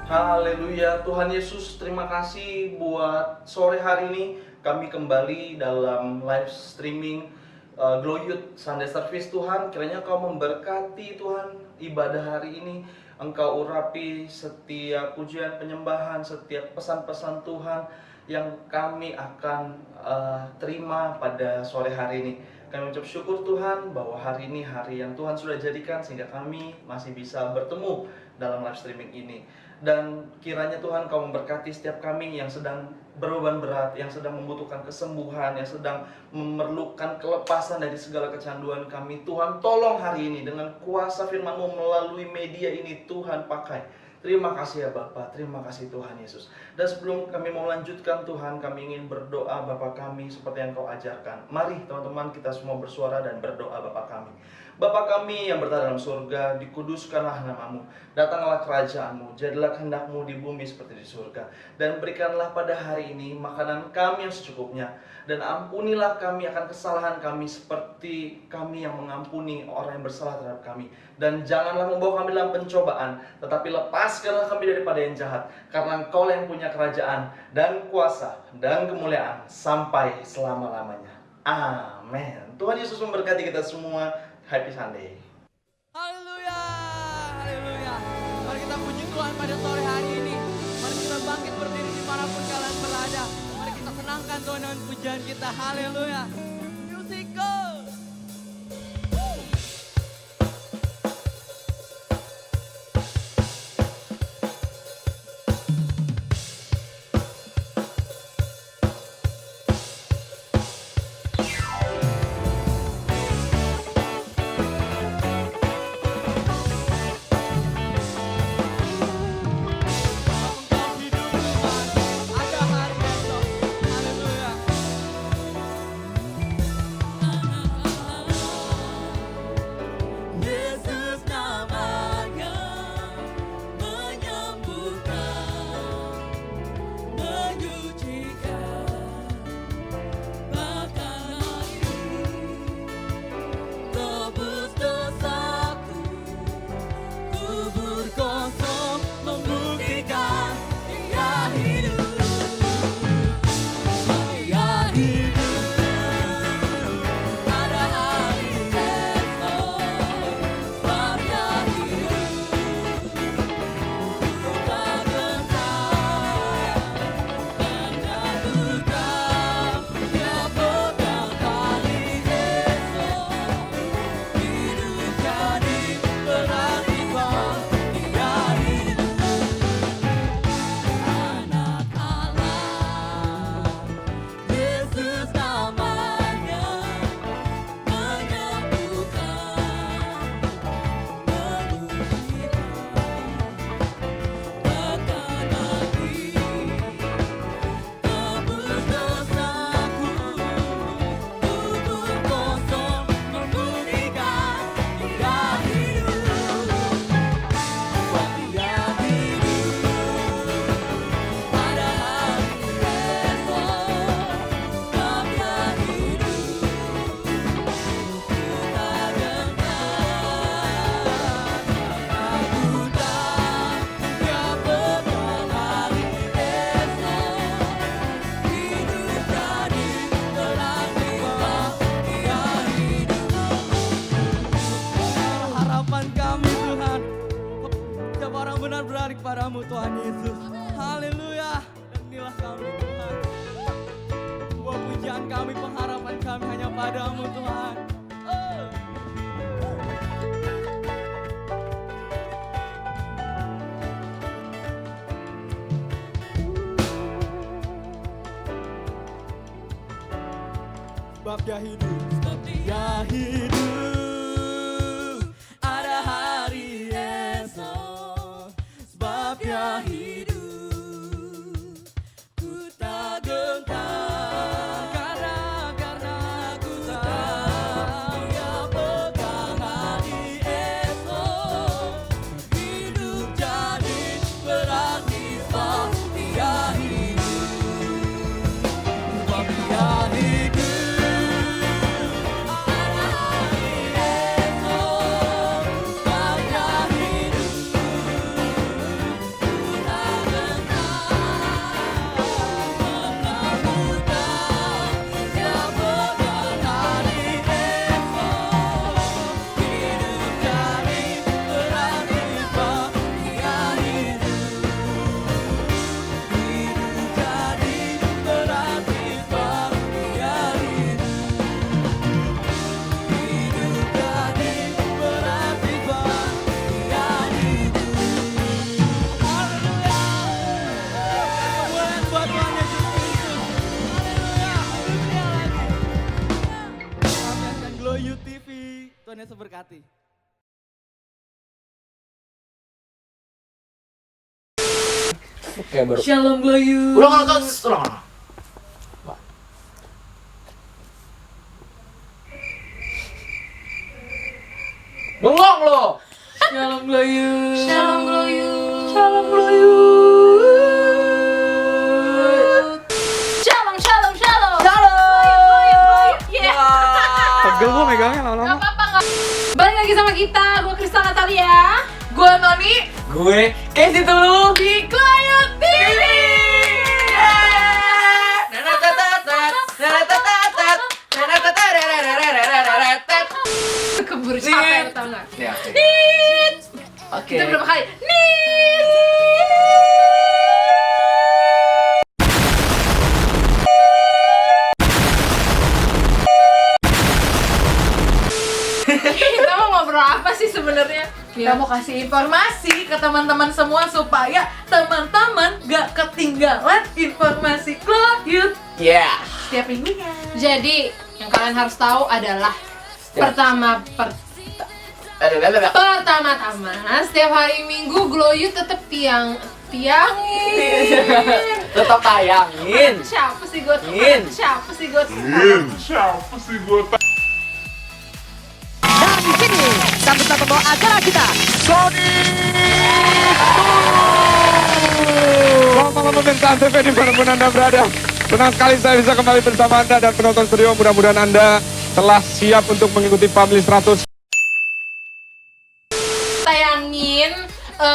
Haleluya, Tuhan Yesus, terima kasih buat sore hari ini kami kembali dalam live streaming Glow Youth Sunday Service. Tuhan, kiranya Kau memberkati Tuhan ibadah hari ini. Engkau urapi setiap pujian penyembahan, setiap pesan-pesan Tuhan yang kami akan terima pada sore hari ini. Kami ucap syukur Tuhan bahwa hari ini hari yang Tuhan sudah jadikan sehingga kami masih bisa bertemu dalam live streaming ini. Dan kiranya Tuhan Kau memberkati setiap kami yang sedang berbeban berat, yang sedang membutuhkan kesembuhan, yang sedang memerlukan kelepasan dari segala kecanduan kami. Tuhan, tolong hari ini dengan kuasa firman-Mu melalui media ini Tuhan pakai. Terima kasih ya Bapa, terima kasih Tuhan Yesus. Dan sebelum kami mau lanjutkan Tuhan, kami ingin berdoa Bapa kami seperti yang Kau ajarkan. Mari teman-teman kita semua bersuara dan berdoa Bapa kami. Bapa kami yang berada dalam surga, dikuduskanlah nama-Mu. Datanglah kerajaan-Mu, jadilah kehendak-Mu di bumi seperti di surga. Dan berikanlah pada hari ini makanan kami yang secukupnya. Dan ampunilah kami akan kesalahan kami seperti kami yang mengampuni orang yang bersalah terhadap kami. Dan janganlah membawa kami dalam pencobaan, tetapi lepaskanlah kami daripada yang jahat. Karena Engkau yang punya kerajaan dan kuasa dan kemuliaan sampai selama-lamanya. Amin. Tuhan Yesus memberkati kita semua. Happy Sunday. Haleluya, haleluya. Mari kita puji Tuhan pada sore hari ini. Mari kita bangkit berdiri dimanapun kalian berada. Mari kita senangkan Tuhan dengan pujian kita. Haleluya. Music go. Kepadamu Tuhan Yesus. Haleluya. Dan inilah kami Tuhan. Semua pujian kami, pengharapan kami hanya padamu Tuhan. Sebab Dia hidup, sebab Dia hidup. Ada hari esok. Sebab Dia hidup, ku tak gentar. Karena ku tahu Dia pegang hari esok. Hidup jadi berarti sebab Dia hidup. Sebab Dia hidup. Ada hari esok. Sebab Dia hidup. memberkati. Oke, baru. Shalom Gloyut. Ulang. Bengong lo. Shalom Gloyut. Shalom Gloyut. Shalom Gloyut. Shalom, shalom, shalom. Shalom. Yeah. Pegel gua megangnya Gak lama-lama. apa-apa, gak. Balik lagi sama kita, gue Kristal Natalia. Gua Noni. Gue Casey dulu. Di Gloyut TV. Keburu capek, tau gak? Ya, oke. Nit. Oke. Kita berapa kali? Nit. Kita mau ngobrol apa sih sebenarnya? Kita mau kasih informasi ke teman-teman semua supaya teman-teman gak ketinggalan informasi Gloyut Yeah. setiap minggunya. Jadi yang kalian harus tahu adalah pertama-tama setiap hari Minggu Gloyut tetap tiangin. Tetap tayangin. Siapa sih gue? In. Siapa sih gue? Dan di sini sambil membawa acara kita. Selamat pemirsa TV dimanapun Anda berada. Senang sekali saya bisa kembali bersama Anda dan penonton studio. Mudah-mudahan Anda telah siap untuk mengikuti Family 100. Tayangin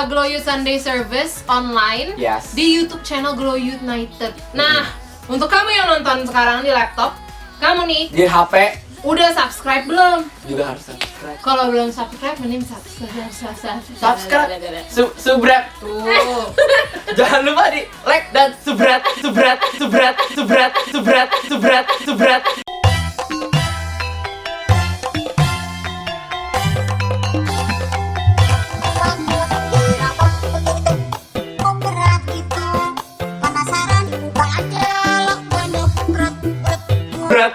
Gloyut Sunday Service online Yes. di YouTube channel Gloyut United. Nah, untuk kamu yang nonton sekarang di laptop, kamu nih Di HP udah subscribe belum? juga harus subscribe. Kalau belum subscribe, mending subscribe. Subscribe. Tuh. Jangan lupa di like dan subscribe. Berat gitu, penasaran, buka aja loh banyak berat. Berat.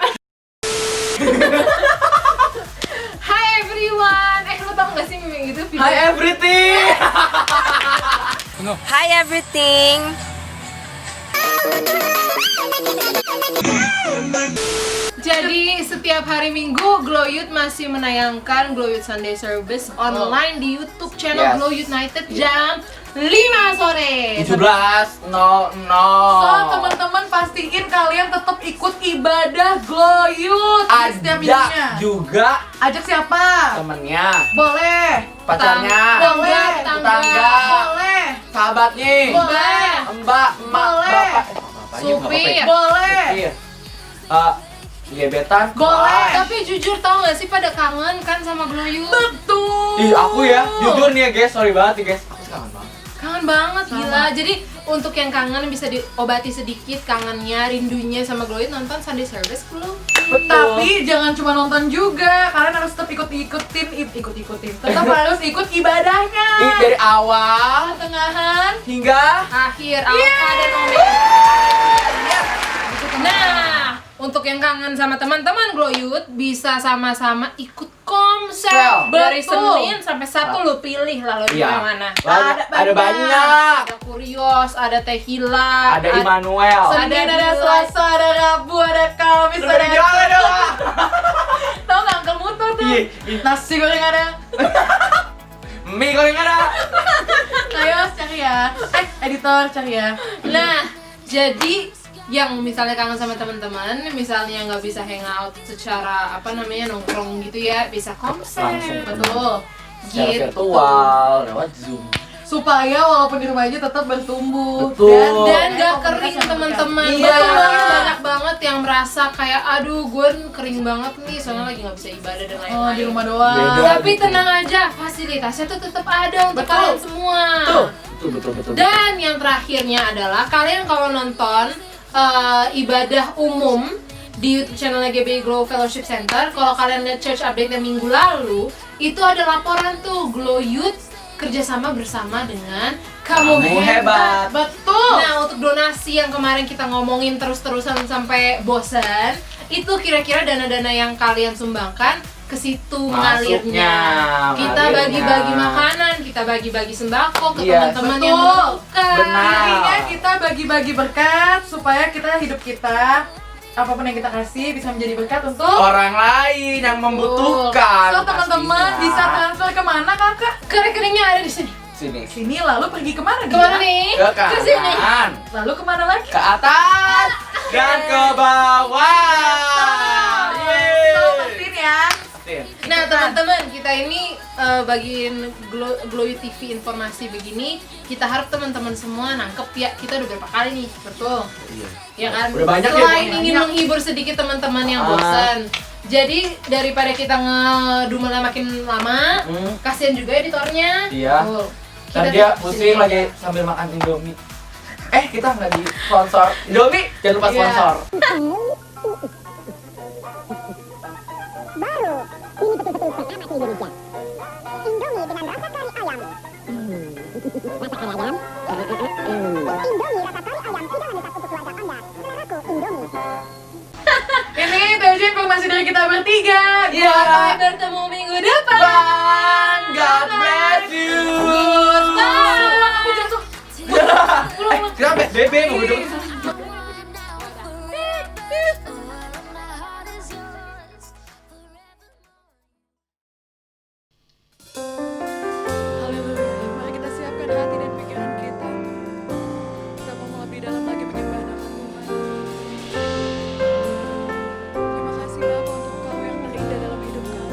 Hi everyone. Lo tau gak sih meme itu video? Hi everything. Hi everything. Jadi setiap hari Minggu Gloyut masih menayangkan Gloyut Sunday Service online di YouTube channel Yes. Gloyut United jam 5 sore. 17.00. So teman-teman pastiin kalian tetap ikut ibadah Gloyut di setiap Ada minggunya. juga Ajak siapa? temennya, Boleh. pacarnya, Boleh. tetangga, Boleh. sahabatnya, Boleh. mbak, emak, Boleh. bapak, Supir. Boleh. gebetan, Boleh. Tapi jujur tau gak sih pada kangen kan sama Gloyut? Betul. Ih, aku ya, jujur nih ya guys, sorry banget nih guys, aku sih kangen banget. Kangen banget gila. Jadi untuk yang kangen bisa diobati sedikit kangennya, rindunya sama Gloyut, nonton Sunday Service belum? Tapi jangan cuma nonton juga, kalian harus tetap ikutin. Tetap harus ikut ibadahnya. Ih, dari awal Pertengahan. hingga Akhir Alfa dan Omega. Nah, untuk yang kangen sama teman-teman Gloyut bisa sama-sama ikut komsel Well, dari betul. Senin sampai Sabtu, lu pilih lah lo di Iya. mana. Ada banyak. Ada Kurios, ada Tehila, Ada Immanuel. Senin ada Selasa, ada Rabu, ada Kamis, ada Gimana dong? Tau gak Uncle Muto tuh? Iya, iya. Nasi goreng ada. Mie goreng ada. Ayo cari ya. Editor cari ya. Nah, jadi yang misalnya kangen sama teman-teman, misalnya nggak bisa hangout secara nongkrong gitu ya, bisa komsel. Langsung. Betul. Secara Gitu. virtual, lewat Zoom. Supaya walaupun di rumah aja tetap bertumbuh. Betul. Dan gak kering teman-teman. Iya. Betul, banyak banget yang merasa kayak aduh gue kering banget nih soalnya lagi nggak bisa ibadah dan lain-lain. Oh, di rumah doang. Beda. Tapi tenang aja, fasilitasnya tuh tetap ada untuk Betul. kalian semua. Betul. Dan yang terakhirnya adalah kalian kalau nonton ibadah umum di YouTube channelnya GBI Glow Fellowship Center, kalau kalian lihat church update yang minggu lalu, itu ada laporan tuh Gloyut kerjasama bersama dengan Kamu Kamu Hebat. Hebat. Betul. Nah, untuk donasi yang kemarin kita ngomongin terus-terusan sampai bosan, itu kira-kira dana-dana yang kalian sumbangkan ke situ Masuknya, mengalirnya. Kita mengalirnya. bagi-bagi makanan, kita bagi-bagi sembako ke Iya, teman-teman betul. yang membutuhkan. Benar. Intinya kita bagi-bagi berkat supaya hidup kita apapun yang kita kasih bisa menjadi berkat untuk Orang lain yang membutuhkan. So teman-teman pastinya. bisa transfer kemana kakak? Ke rekeningnya ada di sini. Sini. Sini lalu pergi kemana dia? Kemana nih? Ke Ke sini. kanan, Lalu kemana lagi? ke atas, dan ke bawah. Selamatin ya. Nah teman-teman, kita ini bagiin Glow You TV informasi begini. Kita harap teman-teman semua nangkep ya. Kita udah berapa kali nih, betul? Iya. Ya kan? Udah banyak ya, Selain pokoknya. ingin menghibur sedikit teman-teman yang bosan. Jadi daripada kita ngedumelnya makin lama, kasihan juga editornya. Iya. Tuh. Ntar Kita dia di pusing sini lagi sambil makan Indomie. Kita nggak di sponsor Indomie, jangan lupa Iya. sponsor. Baru, ini betul-betul beranak di Indonesia. Indomie dengan rasa kari ayam. Rasa kari ayam? Indomie rasa kari ayam tidak mendesak untuk keluarga Anda. Seleraku Indomie. Ini tadi informasi dari kita bertiga. Iya. Sampai bertemu minggu depan. Bye. God bless you. Goodbye. Aku jatuh. Kenapa? Bebe mau duduk. Haleluya. Mari kita siapkan hati dan pikiran kita. Kita mau lebih dalam lagi menyembah nama Tuhan. Terima kasih Bapa untuk Kau yang terindah dalam hidup kami.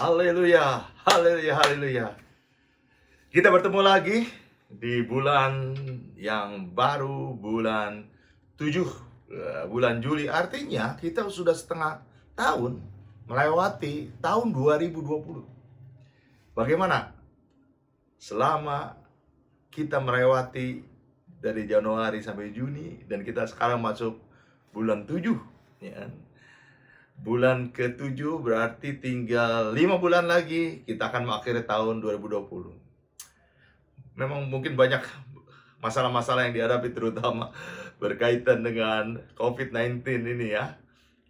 Haleluya, haleluya, haleluya. Kita bertemu lagi di bulan yang baru, bulan 7, bulan Juli. Artinya kita sudah setengah tahun melewati tahun 2020. Bagaimana? Selama kita melewati dari Januari sampai Juni dan kita sekarang masuk bulan 7, ya. Bulan ke-7 berarti tinggal 5 bulan lagi kita akan mengakhiri tahun 2020. Memang mungkin banyak masalah-masalah yang dihadapi, terutama berkaitan dengan COVID-19 ini ya.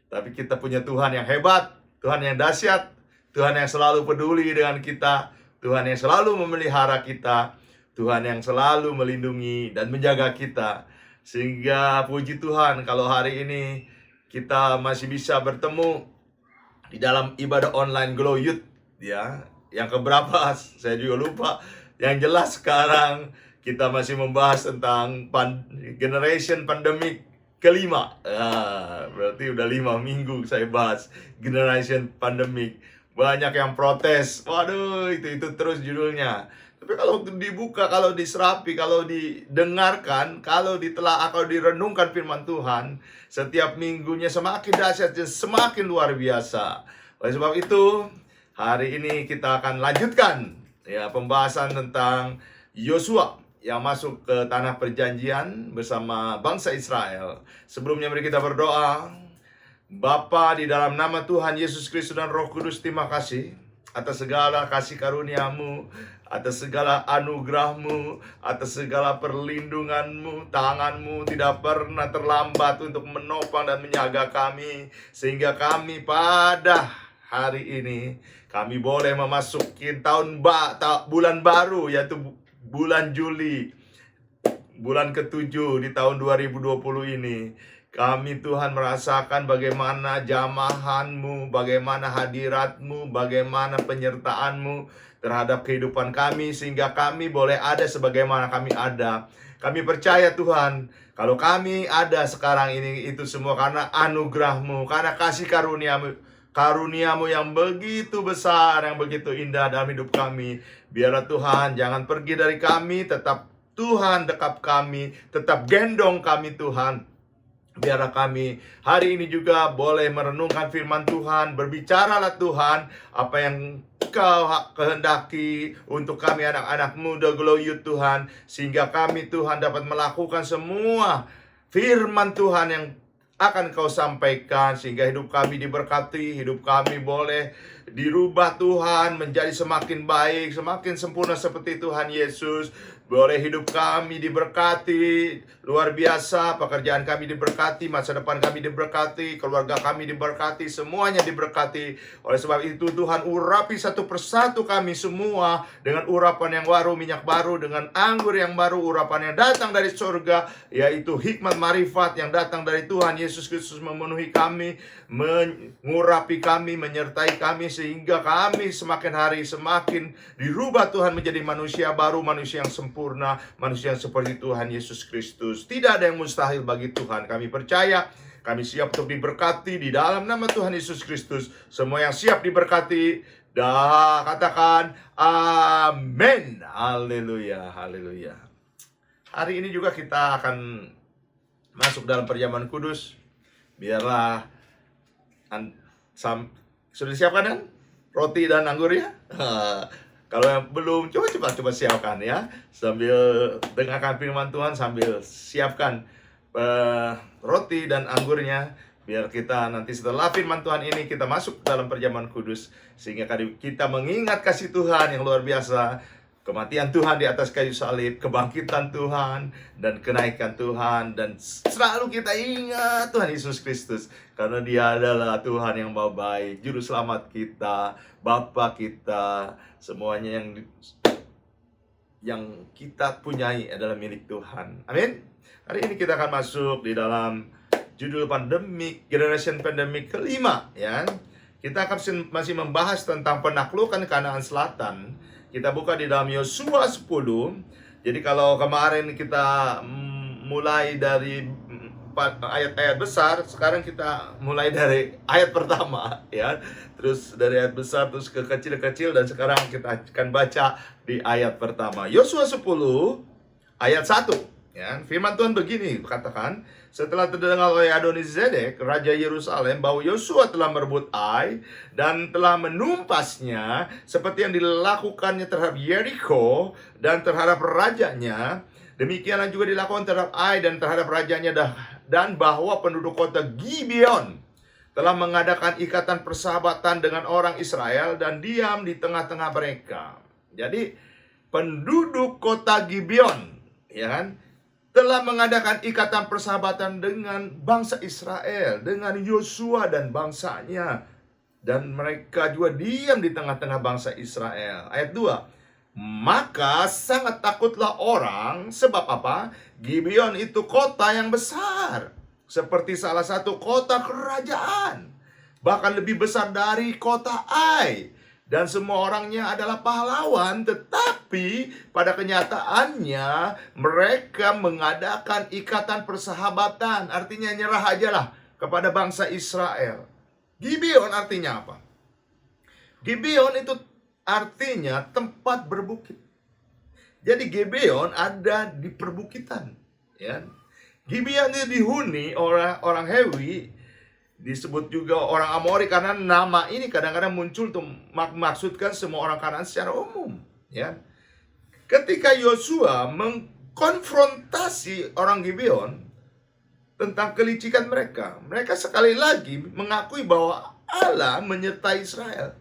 Tapi kita punya Tuhan yang hebat, Tuhan yang dahsyat, Tuhan yang selalu peduli dengan kita, Tuhan yang selalu memelihara kita, Tuhan yang selalu melindungi dan menjaga kita. Sehingga puji Tuhan kalau hari ini kita masih bisa bertemu di dalam ibadah online Glow Youth, ya. Yang keberapa saya juga lupa. Yang jelas sekarang kita masih membahas tentang generation pandemic kelima. Berarti udah 5 minggu saya bahas generation pandemic. Banyak yang protes. Waduh, itu terus judulnya. Tapi kalau dibuka, kalau diserapi, kalau didengarkan, kalau ditelaah, kalau direnungkan firman Tuhan, setiap minggunya semakin dahsyat dan semakin luar biasa. Oleh sebab itu, hari ini kita akan lanjutkan ya pembahasan tentang Yosua yang masuk ke tanah perjanjian bersama bangsa Israel. Sebelumnya mari kita berdoa. Bapa, di dalam nama Tuhan Yesus Kristus dan Roh Kudus, terima kasih atas segala kasih karunia-Mu, atas segala anugerah-Mu, atas segala perlindungan-Mu. Tangan-Mu tidak pernah terlambat untuk menopang dan menjaga kami, sehingga kami pada hari ini kami boleh memasuki bulan baru, yaitu bulan Juli, bulan ke-7 di tahun 2020 ini. Kami Tuhan merasakan bagaimana jamahan-Mu, bagaimana hadirat-Mu, bagaimana penyertaan-Mu terhadap kehidupan kami, sehingga kami boleh ada sebagaimana kami ada. Kami percaya Tuhan, kalau kami ada sekarang ini, itu semua karena anugerah-Mu, karena kasih karuniamu yang begitu besar, yang begitu indah dalam hidup kami. Biarlah Tuhan jangan pergi dari kami, tetap Tuhan dekat kami, tetap gendong kami Tuhan. Biarlah kami hari ini juga boleh merenungkan firman Tuhan. Berbicaralah Tuhan apa yang Kau kehendaki untuk kami anak-anak muda Glow Youth Tuhan, sehingga kami Tuhan dapat melakukan semua firman Tuhan yang akan Kau sampaikan, sehingga hidup kami diberkati, hidup kami boleh dirubah Tuhan menjadi semakin baik, semakin sempurna seperti Tuhan Yesus. Boleh hidup kami diberkati luar biasa, pekerjaan kami diberkati, masa depan kami diberkati, keluarga kami diberkati, semuanya diberkati. Oleh sebab itu Tuhan, urapi satu persatu kami semua dengan urapan yang baru, minyak baru, dengan anggur yang baru, urapan yang datang dari surga, yaitu hikmat marifat yang datang dari Tuhan Yesus Kristus, memenuhi kami, mengurapi kami, menyertai kami, sehingga kami semakin hari semakin dirubah Tuhan menjadi manusia baru, manusia yang sempurna, manusia yang seperti Tuhan Yesus Kristus. Tidak ada yang mustahil bagi Tuhan. Kami percaya, kami siap untuk diberkati di dalam nama Tuhan Yesus Kristus. Semua yang siap diberkati, katakan amin. Haleluya, haleluya. Hari ini juga kita akan masuk dalam perjamuan kudus. Biarlah sudah disiapkan kan roti dan anggur ya? Kalau yang belum, coba siapkan ya. Sambil dengarkan firman Tuhan, sambil siapkan roti dan anggurnya. Biar kita nanti setelah firman Tuhan ini, kita masuk dalam perjamuan kudus, sehingga kita mengingat kasih Tuhan yang luar biasa, kematian Tuhan di atas kayu salib, kebangkitan Tuhan, dan kenaikan Tuhan. Dan selalu kita ingat Tuhan Yesus Kristus, karena Dia adalah Tuhan yang baik, Juru Selamat kita, Bapa kita. Semuanya yang kita punyai adalah milik Tuhan. Amin. Hari ini kita akan masuk di dalam judul generation pandemic kelima, ya. Kita akan masih membahas tentang penaklukan Kanaan Selatan. Kita buka di dalam Yosua 10. Jadi kalau kemarin kita mulai dari 14 ayat-ayat besar. Sekarang kita mulai dari ayat pertama ya. Terus dari ayat besar terus ke kecil-kecil, dan sekarang kita akan baca di ayat pertama. Yosua 10 ayat 1 ya. Firman Tuhan begini katakan, setelah terdengar oleh Adoni-Zedek raja Yerusalem bahwa Yosua telah merebut Ai dan telah menumpasnya seperti yang dilakukannya terhadap Yeriko dan terhadap rajanya, demikianlah juga dilakukan terhadap Ai dan terhadap rajanya, dan bahwa penduduk kota Gibeon telah mengadakan ikatan persahabatan dengan orang Israel dan diam di tengah-tengah mereka. Jadi penduduk kota Gibeon ya kan, telah mengadakan ikatan persahabatan dengan bangsa Israel, dengan Yosua dan bangsanya, dan mereka juga diam di tengah-tengah bangsa Israel. Ayat 2, maka sangat takutlah orang. Sebab apa? Gibeon itu kota yang besar, seperti salah satu kota kerajaan, bahkan lebih besar dari kota Ai, dan semua orangnya adalah pahlawan. Tetapi pada kenyataannya mereka mengadakan ikatan persahabatan, artinya nyerah ajalah kepada bangsa Israel. Gibeon artinya apa? Gibeon itu artinya tempat berbukit. Jadi Gibeon ada di perbukitan ya. Gibeon itu dihuni orang Hewi, disebut juga orang Amori, karena nama ini kadang-kadang muncul untuk maksudkan semua orang Kanaan secara umum ya. Ketika Yosua mengkonfrontasi orang Gibeon tentang kelicikan mereka, mereka sekali lagi mengakui bahwa Allah menyertai Israel.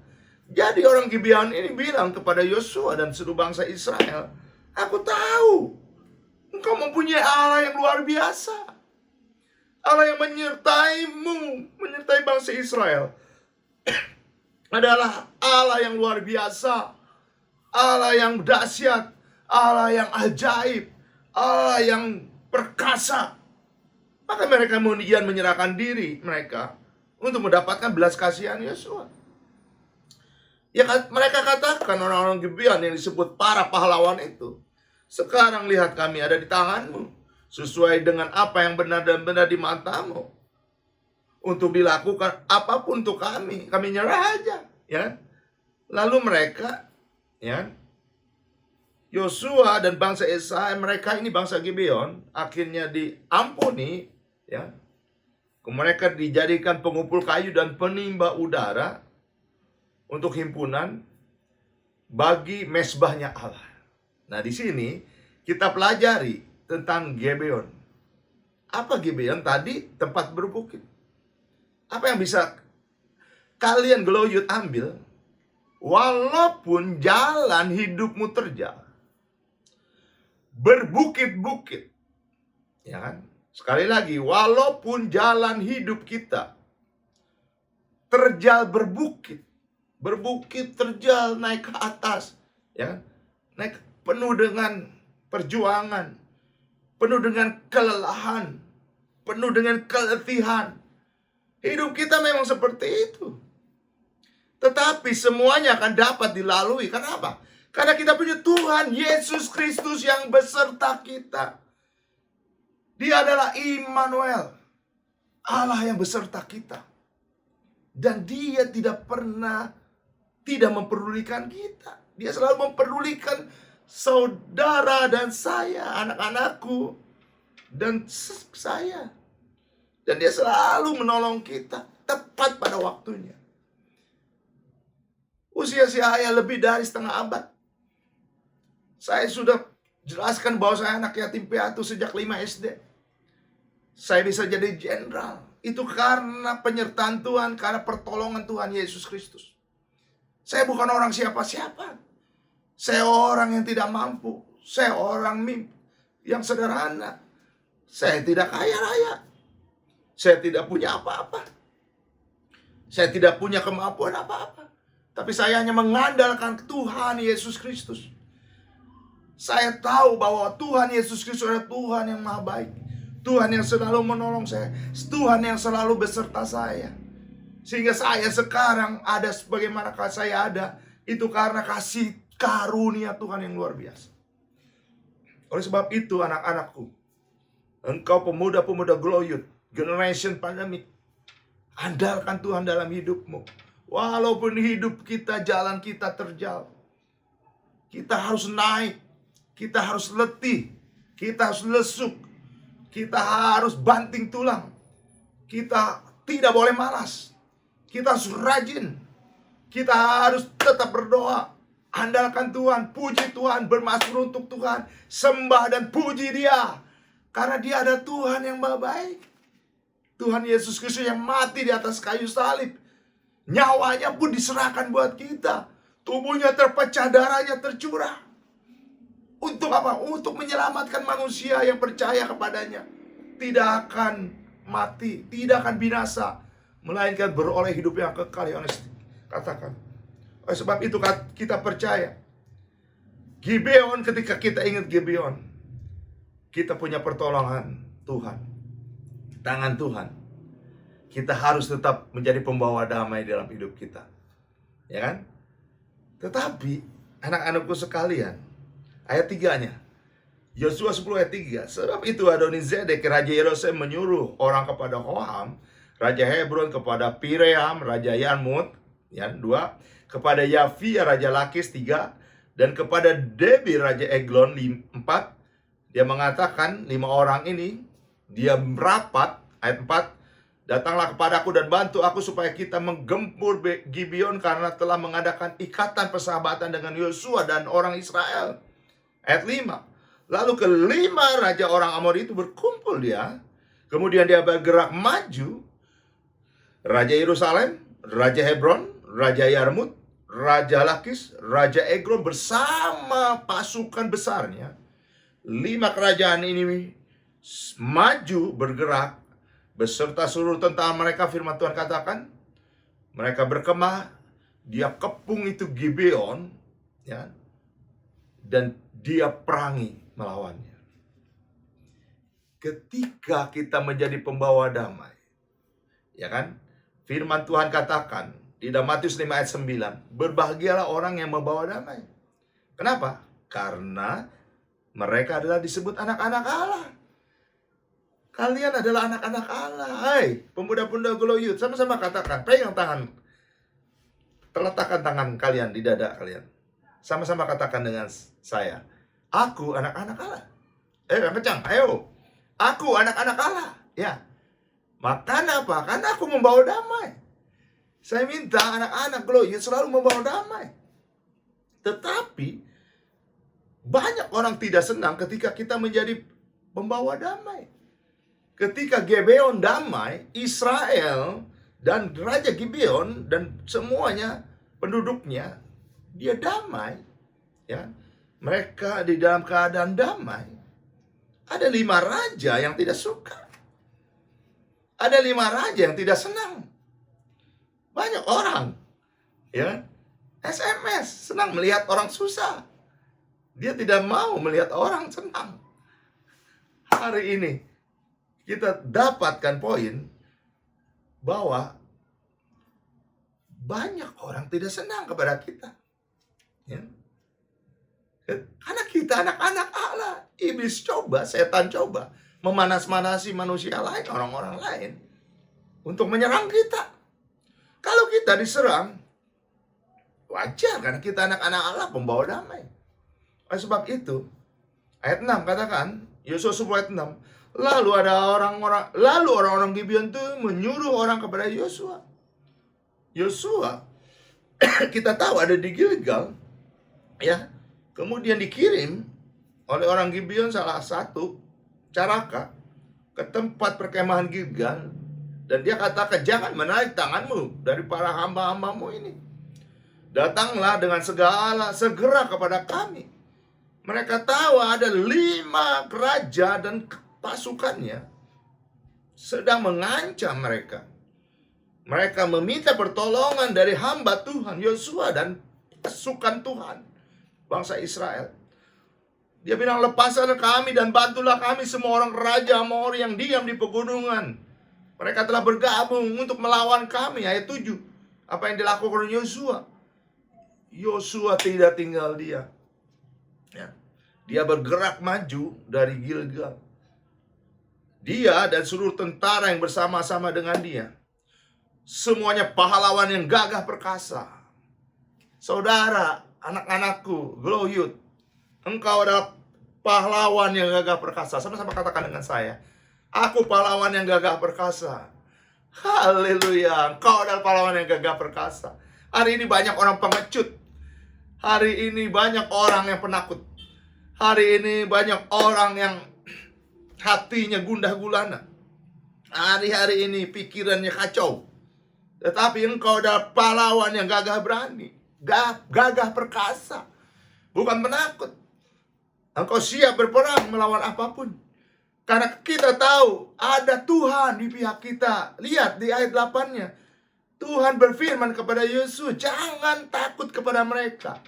Jadi orang Gibeon ini bilang kepada Yosua dan seluruh bangsa Israel, aku tahu engkau mempunyai Allah yang luar biasa, Allah yang menyertaimu, menyertai bangsa Israel adalah Allah yang luar biasa, Allah yang dahsyat, Allah yang ajaib, Allah yang perkasa. Maka mereka kemudian menyerahkan diri mereka untuk mendapatkan belas kasihan Yosua. Ya, mereka katakan orang-orang Gibeon yang disebut para pahlawan itu, sekarang lihat kami ada di tanganmu, sesuai dengan apa yang benar dan benar di matamu, untuk dilakukan apapun untuk kami nyerah aja ya. Lalu mereka ya, Yosua dan bangsa Israel, mereka ini bangsa Gibeon, akhirnya diampuni ya. Mereka dijadikan pengumpul kayu dan penimba udara untuk himpunan bagi mesbahnya Allah. Nah, di sini kita pelajari tentang Gibeon. Apa Gibeon? Tadi tempat berbukit. Apa yang bisa kalian geloyut ambil? Walaupun jalan hidupmu terjal berbukit-bukit, ya kan? Sekali lagi, walaupun jalan hidup kita terjal berbukit, terjal naik ke atas, ya, naik penuh dengan perjuangan, penuh dengan kelelahan, penuh dengan keletihan. Hidup kita memang seperti itu. Tetapi semuanya akan dapat dilalui. Kenapa? Karena kita punya Tuhan Yesus Kristus yang beserta kita. Dia adalah Immanuel, Allah yang beserta kita. Dan Dia tidak pernah tidak mempedulikan kita. Dia selalu mempedulikan saudara dan saya, anak-anakku dan saya. Dan Dia selalu menolong kita tepat pada waktunya. Usia saya lebih dari setengah abad. Saya sudah jelaskan bahwa saya anak yatim piatu sejak 5 SD. Saya bisa jadi jenderal. Itu karena penyertaan Tuhan, karena pertolongan Tuhan Yesus Kristus. Saya bukan orang siapa-siapa. Saya orang yang tidak mampu. Saya orang yang sederhana. Saya tidak kaya raya. Saya tidak punya apa-apa. Saya tidak punya kemampuan apa-apa. Tapi saya hanya mengandalkan Tuhan Yesus Kristus. Saya tahu bahwa Tuhan Yesus Kristus adalah Tuhan yang maha baik. Tuhan yang selalu menolong saya. Tuhan yang selalu beserta saya. Sehingga saya sekarang ada sebagaimana saya ada. Itu karena kasih karunia Tuhan yang luar biasa. Oleh sebab itu anak-anakku, Engkau pemuda-pemuda Glow Youth, Generation Pandemic, andalkan Tuhan dalam hidupmu. Walaupun hidup kita, jalan kita terjal, kita harus naik, kita harus letih, kita harus lesuk, kita harus banting tulang, kita tidak boleh malas, kita harus rajin, kita harus tetap berdoa, andalkan Tuhan, puji Tuhan, bermasmur untuk Tuhan, sembah dan puji Dia, karena Dia ada Tuhan yang baik. Tuhan Yesus Kristus yang mati di atas kayu salib, nyawanya pun diserahkan buat kita. Tubuhnya terpecah, darahnya tercurah. Untuk apa? Untuk menyelamatkan manusia yang percaya kepadanya. Tidak akan mati, tidak akan binasa, melainkan beroleh hidup yang kekal. Yohanes katakan. Oleh sebab itu kita percaya, Gibeon, ketika kita ingat Gibeon, kita punya pertolongan Tuhan, tangan Tuhan. Kita harus tetap menjadi pembawa damai dalam hidup kita, ya kan? Tetapi anak-anakku sekalian, ayat 3-nya, Yosua 10 ayat 3, sebab itu Adonizedek Raja Yerusalem menyuruh orang kepada Hoham, Raja Hebron, kepada Piream, Raja Yarmut, ya, 2, kepada Yafia, Raja Lakis, 3, dan kepada Debir, Raja Eglon, 4. Dia mengatakan 5 orang ini, dia merapat, ayat 4, datanglah kepadaku dan bantu aku supaya kita menggempur Gibeon karena telah mengadakan ikatan persahabatan dengan Yosua dan orang Israel. Ayat 5. Lalu kelima raja orang Amori itu berkumpul dia. Kemudian dia bergerak maju. Raja Yerusalem, Raja Hebron, Raja Yarmut, Raja Lakis, Raja Eglon bersama pasukan besarnya. 5 kerajaan ini maju bergerak beserta seluruh tentara mereka. Firman Tuhan katakan, mereka berkemah, dia kepung itu Gibeon, ya, dan dia perangi melawannya. Ketika kita menjadi pembawa damai, ya kan? Firman Tuhan katakan di Matius 5 ayat 9, berbahagialah orang yang membawa damai. Kenapa? Karena mereka adalah disebut anak-anak Allah. Kalian adalah anak-anak Allah. Hai, pemuda-pemuda Glow Youth, sama-sama katakan, pegang tangan. Letakkan tangan kalian di dada kalian. Sama-sama katakan dengan saya, aku anak-anak Allah. Kencang, ayo. Aku anak-anak Allah. Ya. Makanya apa? Karena aku membawa damai. Saya minta anak-anak Glow Youth selalu membawa damai. Tetapi banyak orang tidak senang ketika kita menjadi pembawa damai. Ketika Gibeon damai, Israel dan Raja Gibeon dan semuanya penduduknya, dia damai, ya. Mereka di dalam keadaan damai. Ada 5 raja yang tidak suka. Ada 5 raja yang tidak senang. Banyak orang, ya, SMS senang melihat orang susah. Dia tidak mau melihat orang senang. Hari ini kita dapatkan poin bahwa banyak orang tidak senang kepada kita, ya. Karena kita anak-anak Allah. Iblis coba, setan coba memanas-manasi manusia lain, orang-orang lain, untuk menyerang kita. Kalau kita diserang, wajar karena kita anak-anak Allah, pembawa damai. Oleh sebab itu, ayat 6 katakan, Yosua 10 ayat 6, lalu orang-orang Gibeon itu menyuruh orang kepada Yosua. Yosua kita tahu ada di Gilgal, ya. Kemudian dikirim oleh orang Gibeon salah satu caraka ke tempat perkemahan Gilgal, dan dia katakan, jangan menarik tanganmu dari para hamba-hambamu ini. Datanglah dengan segera kepada kami. Mereka tahu ada 5 raja dan pasukannya sedang mengancam mereka. Mereka meminta pertolongan dari hamba Tuhan Yosua dan pasukan Tuhan bangsa Israel. Dia bilang, lepaslah kami dan bantulah kami semua orang raja Amori yang diam di pegunungan. Mereka telah bergabung untuk melawan kami. Ayat 7. Apa yang dilakukan oleh Yosua? Yosua tidak tinggal dia. Ya. Dia bergerak maju dari Gilgal. Dia dan seluruh tentara yang bersama-sama dengan dia. Semuanya pahlawan yang gagah perkasa. Saudara, anak-anakku, Glow Youth, engkau adalah pahlawan yang gagah perkasa. Sama-sama katakan dengan saya. Aku pahlawan yang gagah perkasa. Haleluya, engkau adalah pahlawan yang gagah perkasa. Hari ini banyak orang pengecut. Hari ini banyak orang yang penakut. Hari ini banyak orang yang hatinya gundah gulana. Hari-hari ini pikirannya kacau. Tetapi engkau adalah pahlawan yang gagah berani, gagah perkasa, bukan penakut. Engkau siap berperang melawan apapun. Karena kita tahu ada Tuhan di pihak kita. Lihat di ayat 8-nya. Tuhan berfirman kepada Yesus, jangan takut kepada mereka.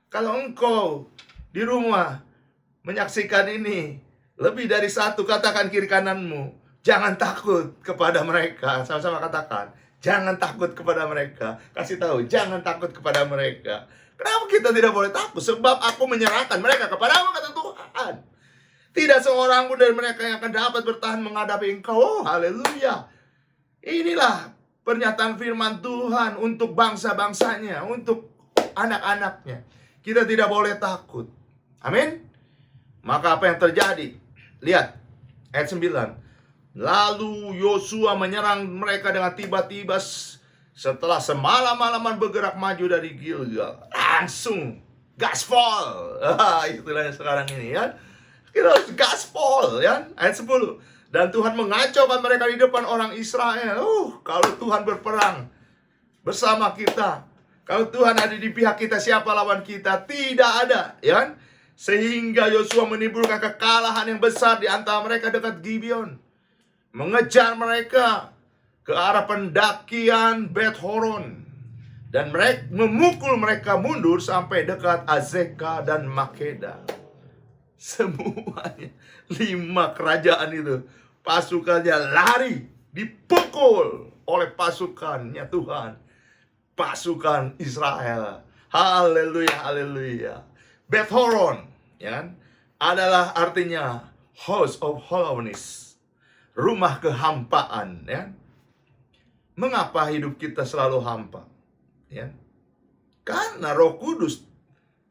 Kalau engkau di rumah menyaksikan ini, lebih dari satu, katakan kiri kananmu, jangan takut kepada mereka. Sama-sama katakan, jangan takut kepada mereka. Kasih tahu, jangan takut kepada mereka. Kenapa kita tidak boleh takut? Sebab aku menyerahkan mereka kepadamu, kata Tuhan. Tidak seorang pun dari mereka yang akan dapat bertahan menghadapi engkau. Oh, haleluya. Inilah pernyataan firman Tuhan untuk bangsa-bangsanya, untuk anak-anaknya. Kita tidak boleh takut. Amin. Maka apa yang terjadi? Lihat ayat 9. Lalu Yosua menyerang mereka dengan tiba-tiba setelah semalam-malaman bergerak maju dari Gilgal. Langsung gaspol. Itulah sekarang ini ya. Kita harus gaspol ya. Ayat 10. Dan Tuhan mengacaukan mereka di depan orang Israel. Kalau Tuhan berperang bersama kita, kalau Tuhan ada di pihak kita, siapa lawan kita? Tidak ada, ya. Sehingga Yosua menimbulkan kekalahan yang besar di antara mereka dekat Gibeon, mengejar mereka ke arah pendakian Bet Horon, dan mereka memukul mereka mundur sampai dekat Azeka dan Makeda. Semuanya 5 kerajaan itu, pasukannya lari, dipukul oleh pasukannya Tuhan, pasukan Israel. Haleluya, haleluya. Bet Horon, ya, adalah artinya House of Holiness, rumah kehampaan, ya. Mengapa hidup kita selalu hampa? Ya. Karena Roh Kudus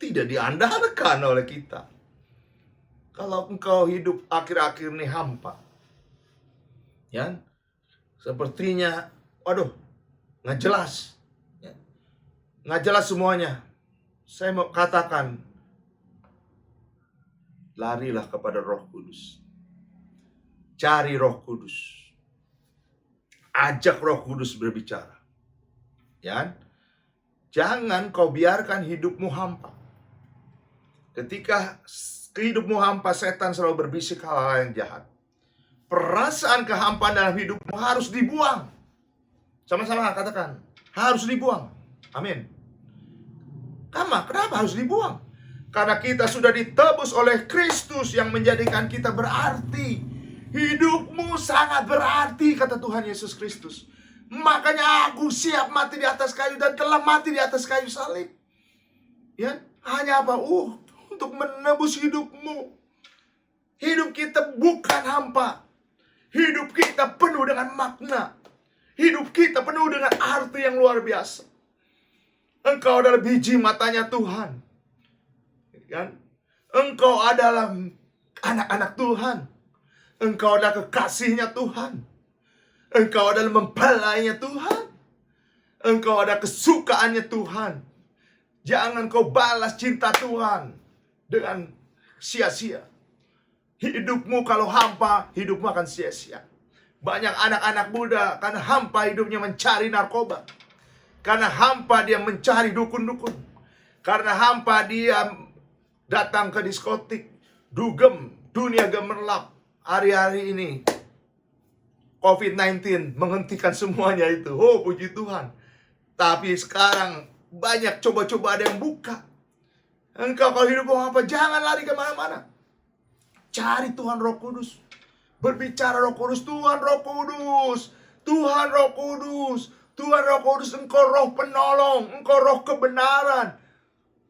tidak diandalkan oleh kita. Kalau engkau hidup akhir-akhir ini hampa, ya, sepertinya, waduh, nggak jelas, ya, nggak jelas semuanya. Saya mau katakan, larilah kepada Roh Kudus, cari Roh Kudus, ajak Roh Kudus berbicara, ya. Jangan kau biarkan hidupmu hampa. Ketika hidupmu hampa, setan selalu berbisik hal-hal yang jahat. Perasaan kehampaan dalam hidupmu harus dibuang. Sama-sama katakan, harus dibuang. Amin. Kenapa harus dibuang? Karena kita sudah ditebus oleh Kristus yang menjadikan kita berarti. Hidupmu sangat berarti, kata Tuhan Yesus Kristus. Makanya aku siap mati di atas kayu dan telah mati di atas kayu salib. Ya, hanya apa? Untuk menebus hidupmu. Hidup kita bukan hampa. Hidup kita penuh dengan makna. Hidup kita penuh dengan arti yang luar biasa. Engkau adalah biji matanya Tuhan. Kan? Engkau adalah anak-anak Tuhan. Engkau adalah kekasihnya Tuhan. Engkau adalah mempelainya Tuhan. Engkau adalah kesukaannya Tuhan. Jangan kau balas cinta Tuhan dengan sia-sia. Hidupmu kalau hampa, hidupmu akan sia-sia. Banyak anak-anak muda karena hampa hidupnya mencari narkoba. Karena hampa dia mencari dukun-dukun. Karena hampa dia datang ke diskotik, dugem, dunia gemerlap. Hari-hari ini COVID-19 menghentikan semuanya itu. Oh, puji Tuhan. Tapi sekarang banyak coba-coba ada yang buka. Engkau kalau hidup apa, jangan lari kemana-mana. Cari Tuhan Roh Kudus. Berbicara Roh Kudus, Tuhan Roh Kudus. Tuhan Roh Kudus. Tuhan Roh Kudus, engkau roh penolong. Engkau roh kebenaran.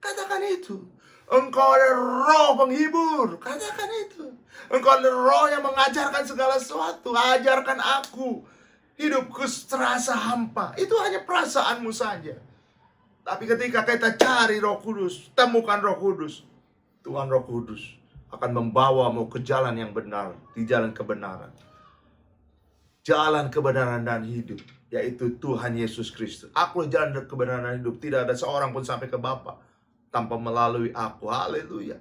Katakan itu. Engkau ada roh penghibur. Katakan itu. Engkau ada roh yang mengajarkan segala sesuatu. Ajarkan aku. Hidupku terasa hampa. Itu hanya perasaanmu saja. Tapi ketika kita cari Roh Kudus, temukan Roh Kudus, Tuhan Roh Kudus akan membawamu ke jalan yang benar, di jalan kebenaran. Jalan kebenaran dan hidup, yaitu Tuhan Yesus Kristus. Aku jalan kebenaran dan hidup. Tidak ada seorang pun sampai ke Bapa tanpa melalui aku. Haleluya.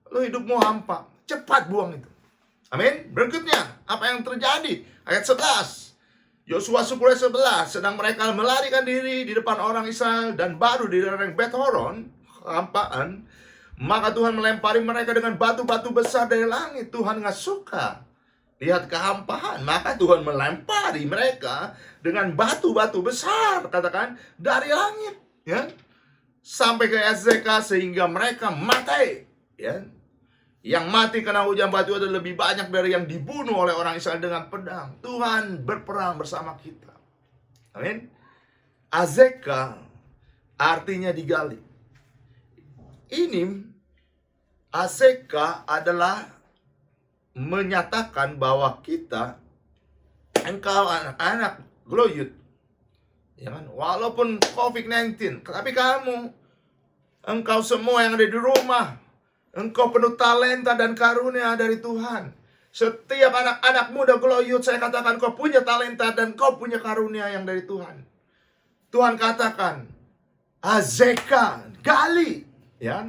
Lalu hidupmu hampa, cepat buang itu. Amin. Berikutnya, apa yang terjadi? Ayat 11. Yosua 10:11, sedang mereka melarikan diri di depan orang Israel dan baru di lereng Bet Horon, kehampaan, maka Tuhan melempari mereka dengan batu-batu besar dari langit. Tuhan nggak suka lihat kehampaan, maka Tuhan melempari mereka dengan batu-batu besar, katakan, dari langit, ya, sampai ke Azeka sehingga mereka mati, ya. Yang mati karena hujan batu itu lebih banyak dari yang dibunuh oleh orang Israel dengan pedang. Tuhan berperang bersama kita. Amin. Azeka artinya digali. Ini Azeka adalah menyatakan bahwa kita, engkau anak-anak Glow Youth, ya kan? Walaupun COVID-19, tapi kamu, engkau semua yang ada di rumah, engkau penuh talenta dan karunia dari Tuhan. Setiap anak-anak muda Glow Youth, saya katakan kau punya talenta dan kau punya karunia yang dari Tuhan. Tuhan katakan, Azeka, gali, ya.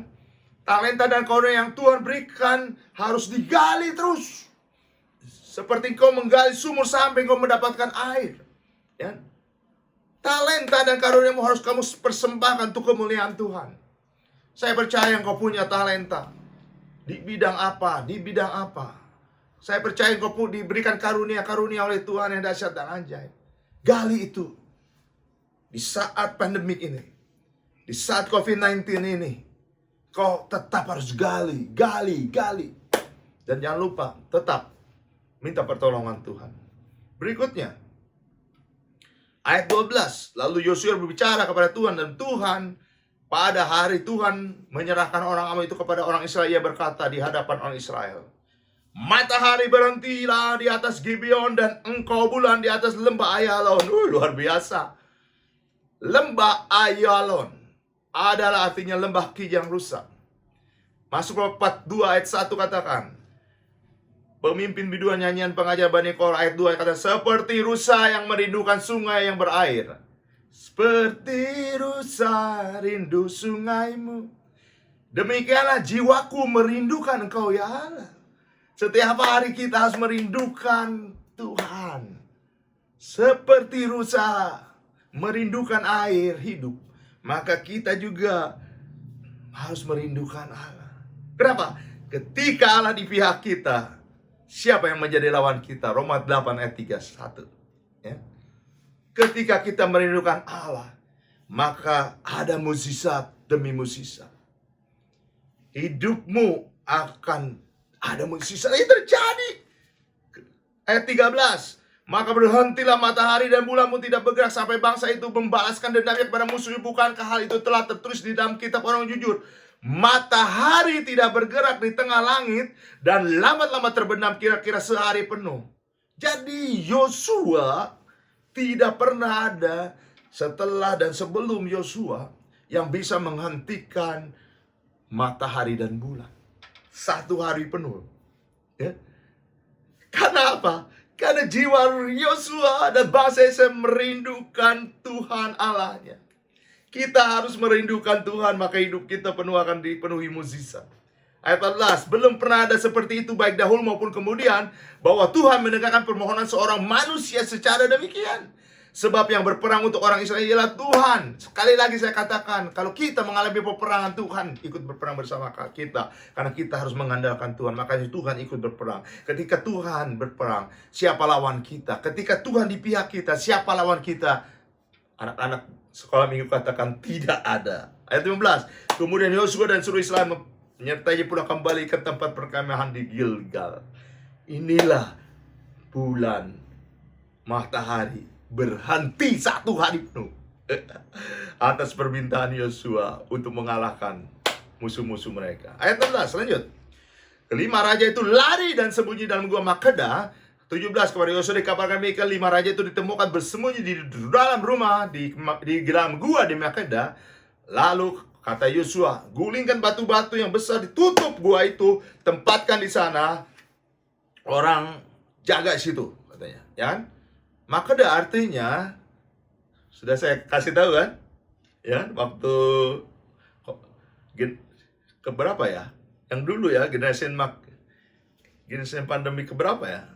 Talenta dan karunia yang Tuhan berikan harus digali terus. Seperti kau menggali sumur sampai kau mendapatkan air, ya. Talenta dan karuniamu harus kamu persembahkan untuk kemuliaan Tuhan. Saya percaya engkau punya talenta. Di bidang apa? Di bidang apa? Saya percaya engkau pun diberikan karunia-karunia oleh Tuhan yang dahsyat dan ajaib. Gali itu. Di saat pandemik ini. Di saat COVID-19 ini. Kau tetap harus gali. Dan jangan lupa, tetap minta pertolongan Tuhan. Berikutnya. Ayat 12. Lalu Yosua berbicara kepada Tuhan. Dan Tuhan, pada hari Tuhan menyerahkan orang Amal itu kepada orang Israel, ia berkata di hadapan orang Israel, matahari berhentilah di atas Gibeon dan engkau bulan di atas lembah Ayalon. Luar biasa. Lembah Ayalon adalah artinya lembah kijang rusak. Masuk 42 ayat 1 katakan, pemimpin biduan nyanyian pengajar Bani Korah ayat 2 kata, seperti rusa yang merindukan sungai yang berair. Seperti rusa rindu sungaimu, demikianlah jiwaku merindukan engkau ya Allah. Setiap hari kita harus merindukan Tuhan. Seperti rusa merindukan air hidup, maka kita juga harus merindukan Allah. Kenapa? Ketika Allah di pihak kita, siapa yang menjadi lawan kita? Roma 8 ayat 31, ya. Ketika kita merindukan Allah, maka ada mukjizat demi mukjizat. Hidupmu akan ada mukjizat yang terjadi. Ayat 13. Maka berhentilah matahari dan bulanmu tidak bergerak sampai bangsa itu membalaskan dendamnya kepada musuhnya. Bukankah hal itu telah tertulis di dalam kitab orang jujur? Matahari tidak bergerak di tengah langit dan lambat-lambat terbenam kira-kira sehari penuh. Jadi Yosua tidak pernah ada setelah dan sebelum Yosua yang bisa menghentikan matahari dan bulan. Satu hari penuh. Ya. Karena apa? Karena jiwa Yosua dan bangsa Israel merindukan Tuhan Allahnya. Kita harus merindukan Tuhan, maka hidup kita akan dipenuhi mukjizat. Ayat 14, belum pernah ada seperti itu baik dahulu maupun kemudian, bahwa Tuhan mendengarkan permohonan seorang manusia secara demikian. Sebab yang berperang untuk orang Israel ialah Tuhan. Sekali lagi saya katakan, kalau kita mengalami peperangan, Tuhan ikut berperang bersama kita. Karena kita harus mengandalkan Tuhan, makanya Tuhan ikut berperang. Ketika Tuhan berperang, siapa lawan kita? Ketika Tuhan di pihak kita, siapa lawan kita? Anak-anak sekolah minggu katakan tidak ada. Ayat 15, kemudian Yosua dan seluruh Israel menyertai pulang kembali ke tempat perkemahan di Gilgal. Inilah bulan, matahari berhenti satu hari penuh atas permintaan Yosua untuk mengalahkan musuh-musuh mereka. Ayat 16, lanjut. Kelima raja itu lari dan sembunyi dalam gua Makeda. 17, kepada Yosua dikabarkan demikian, 5 raja itu ditemukan bersembunyi di dalam rumah, di dalam gua di Makeda. Lalu kata Yosua, gulingkan batu-batu yang besar, ditutup gua itu, tempatkan di sana orang jaga situ, katanya. Ya kan? Makeda artinya, sudah saya kasih tahu kan? Ya, waktu keberapa ya? Yang dulu ya, generasi pandemi keberapa ya?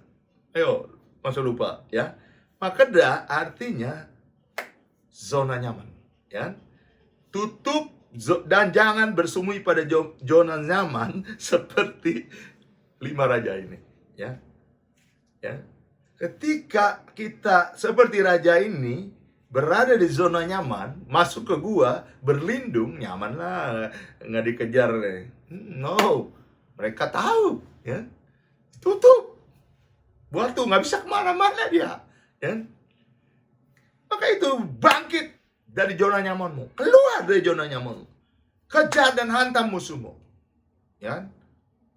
Ayo, masuk lupa ya. Makeda artinya zona nyaman, ya. Tutup dan jangan bersembunyi pada zona nyaman seperti 5 raja ini, ya. Ya. Ketika kita seperti raja ini berada di zona nyaman, masuk ke gua, berlindung, nyaman lah, nggak dikejar. No, mereka tahu, ya. Tutup. Batu nggak bisa kemana-mana dia, ya. Maka itu bangkit dari zona nyamanmu, keluar dari zona nyamanmu, kejar dan hantam musuhmu, ya.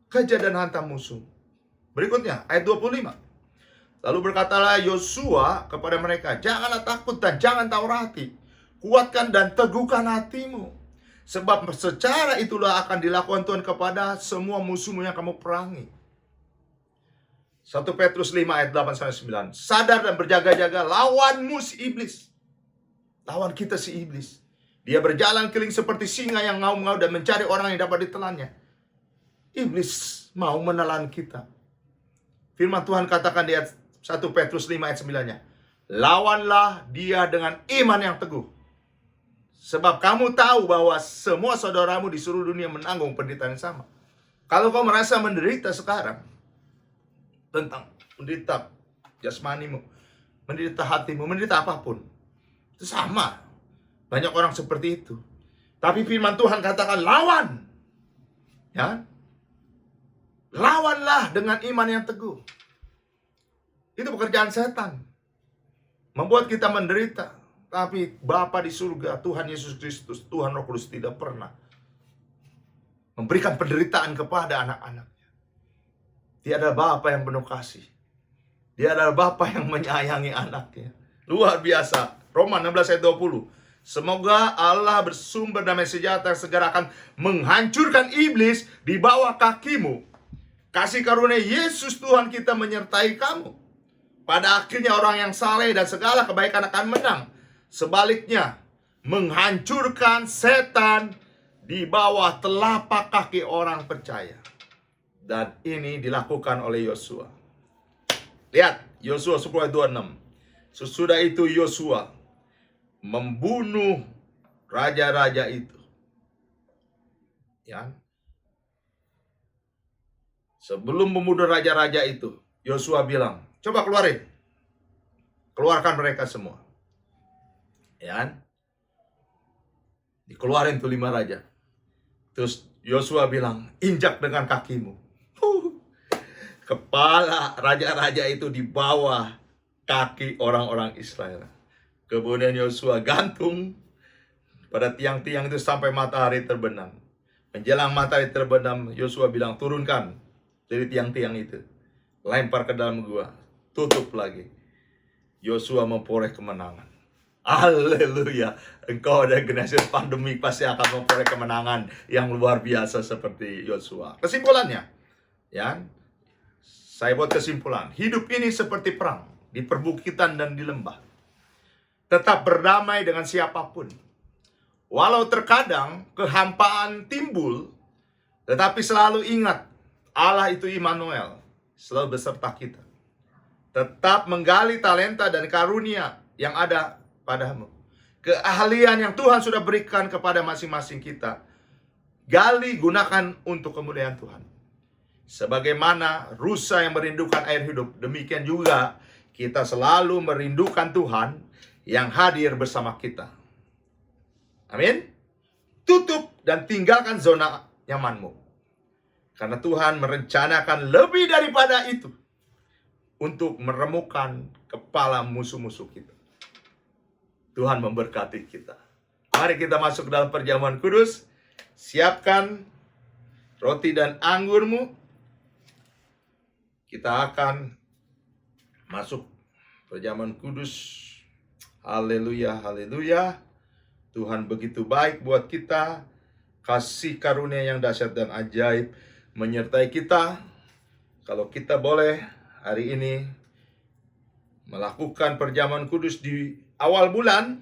Kejar dan hantam musuh. Berikutnya ayat 25. Lalu berkatalah Yosua kepada mereka, janganlah takut dan jangan tawar hati, kuatkan dan teguhkan hatimu, sebab secara itulah akan dilakukan Tuhan kepada semua musuhmu yang kamu perangi. 1 Petrus 5 ayat 8-9. Sadar dan berjaga-jaga, lawanmu si iblis. Lawan kita si iblis. Dia berjalan keliling seperti singa yang ngaum-ngaum dan mencari orang yang dapat ditelannya. Iblis mau menelan kita. Firman Tuhan katakan di 1 Petrus 5 ayat 9-nya. Lawanlah dia dengan iman yang teguh. Sebab kamu tahu bahwa semua saudaramu di seluruh dunia menanggung penderitaan yang sama. Kalau kau merasa menderita sekarang, tentang menderita jasmanimu, menderita hatimu, menderita apapun, itu sama. Banyak orang seperti itu. Tapi firman Tuhan katakan lawan. Ya. Lawanlah dengan iman yang teguh. Itu pekerjaan setan. Membuat kita menderita. Tapi Bapa di surga, Tuhan Yesus Kristus, Tuhan Roh Kudus tidak pernah memberikan penderitaan kepada anak-anak. Dia adalah Bapa yang penuh kasih. Dia adalah Bapa yang menyayangi anaknya. Luar biasa. Roma 16 ayat 20. Semoga Allah bersumber damai sejahtera segera akan menghancurkan iblis di bawah kakimu. Kasih karunia Yesus Tuhan kita menyertai kamu. Pada akhirnya orang yang saleh dan segala kebaikan akan menang. Sebaliknya, menghancurkan setan di bawah telapak kaki orang percaya. Dan ini dilakukan oleh Yosua. Lihat, Yosua 10 ayat 26. Sesudah itu Yosua membunuh raja-raja itu. Ya. Sebelum membunuh raja-raja itu, Yosua bilang, coba keluarin. Keluarkan mereka semua. Ya. Dikeluarin tuh 5 raja. Terus Yosua bilang, injak dengan kakimu. Kepala raja-raja itu di bawah kaki orang-orang Israel. Kemudian Yosua gantung pada tiang-tiang itu sampai matahari terbenam. Menjelang matahari terbenam, Yosua bilang, turunkan dari tiang-tiang itu. Lempar ke dalam gua. Tutup lagi. Yosua memperoleh kemenangan. Haleluya. Engkau ada generasi pandemi pasti akan memperoleh kemenangan yang luar biasa seperti Yosua. Kesimpulannya, ya, saya buat kesimpulan. Hidup ini seperti perang di perbukitan dan di lembah. Tetap berdamai dengan siapapun. Walau terkadang kehampaan timbul, tetapi selalu ingat Allah itu Immanuel, selalu beserta kita. Tetap menggali talenta dan karunia yang ada padamu. Keahlian yang Tuhan sudah berikan kepada masing-masing kita, gali, gunakan untuk kemuliaan Tuhan. Sebagaimana rusa yang merindukan air hidup, demikian juga kita selalu merindukan Tuhan yang hadir bersama kita. Amin. Tutup dan tinggalkan zona nyamanmu. Karena Tuhan merencanakan lebih daripada itu untuk meremukkan kepala musuh-musuh kita. Tuhan memberkati kita. Mari kita masuk dalam perjamuan kudus. siapkan roti dan anggurmu. Kita akan masuk perjamuan kudus. Haleluya, haleluya. Tuhan begitu baik buat kita. Kasih karunia yang dahsyat dan ajaib menyertai kita. Kalau kita boleh hari ini melakukan perjamuan kudus di awal bulan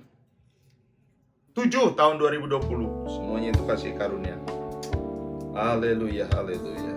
7 tahun 2020. Semuanya itu kasih karunia. Haleluya, haleluya.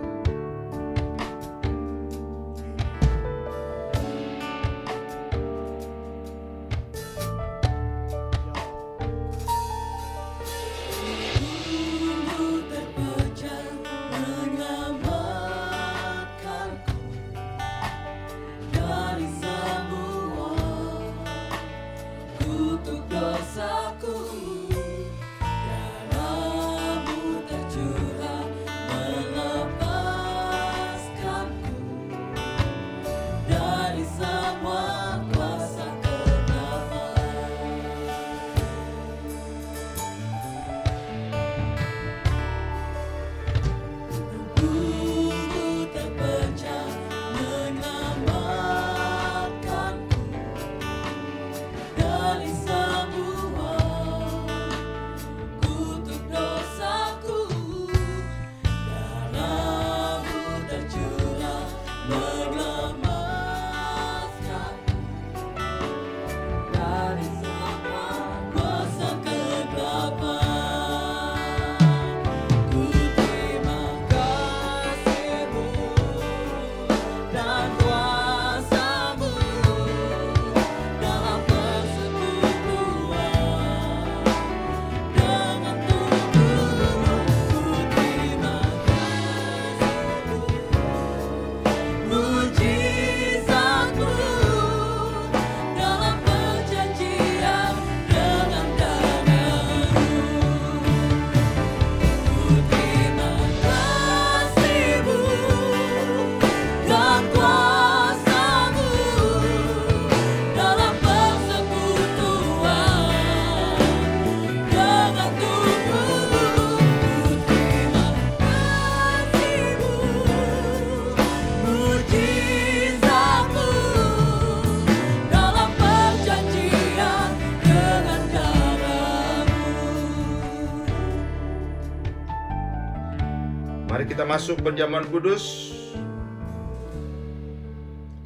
Mari kita masuk perjamuan kudus.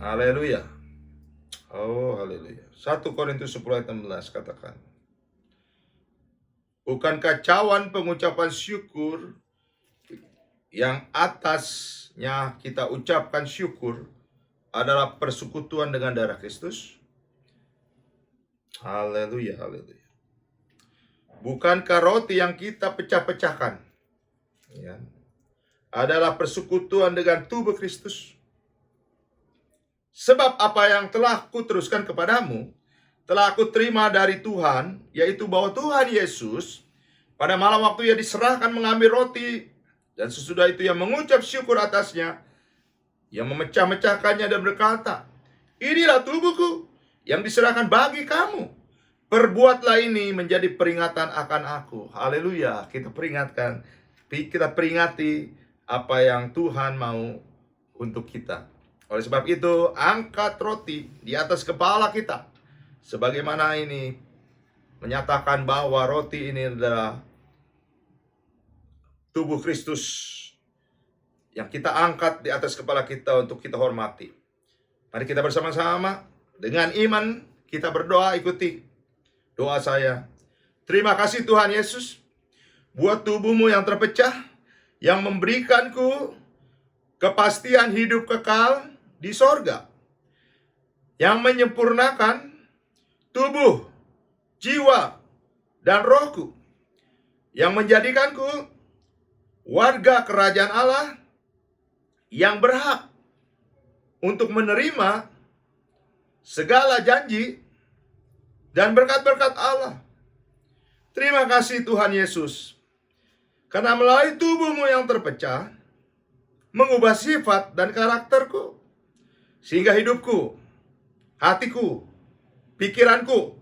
Haleluya. Oh, haleluya. 1 Korintus 10 ayat 16 katakan. Bukankah cawan pengucapan syukur yang atasnya kita ucapkan syukur adalah persekutuan dengan darah Kristus? Haleluya, haleluya. Bukankah roti yang kita pecah-pecahkan ya, adalah persekutuan dengan tubuh Kristus? Sebab apa yang telah kuteruskan kepadamu, telah aku terima dari Tuhan, yaitu bahwa Tuhan Yesus, pada malam waktu ia diserahkan mengambil roti, dan sesudah itu ia mengucap syukur atasnya, ia memecah-mecahkannya dan berkata, inilah tubuhku yang diserahkan bagi kamu. Perbuatlah ini menjadi peringatan akan aku. Haleluya, kita peringatkan, kita peringati apa yang Tuhan mau untuk kita. Oleh sebab itu, angkat roti di atas kepala kita. Sebagaimana ini menyatakan bahwa roti ini adalah tubuh Kristus yang kita angkat di atas kepala kita untuk kita hormati. Mari kita bersama-sama dengan iman kita berdoa, ikuti doa saya. Terima kasih Tuhan Yesus buat tubuhmu yang terpecah, yang memberikanku kepastian hidup kekal di sorga, yang menyempurnakan tubuh, jiwa, dan rohku, yang menjadikanku warga kerajaan Allah yang berhak untuk menerima segala janji dan berkat-berkat Allah. Terima kasih Tuhan Yesus, karena melalui tubuhmu yang terpecah, mengubah sifat dan karakterku, sehingga hidupku, hatiku, pikiranku,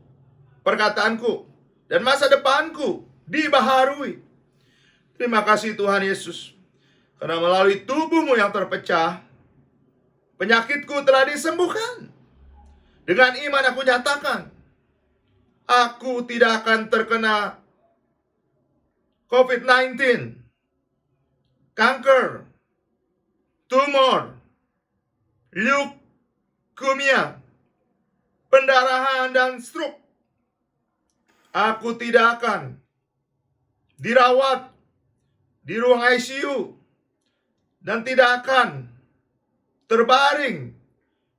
perkataanku, dan masa depanku dibaharui. Terima kasih Tuhan Yesus. Karena melalui tubuh-Mu yang terpecah, penyakitku telah disembuhkan. Dengan iman aku nyatakan, aku tidak akan terkena COVID-19, kanker, tumor, leukemia, pendarahan, dan stroke. Aku tidak akan dirawat di ruang ICU dan tidak akan terbaring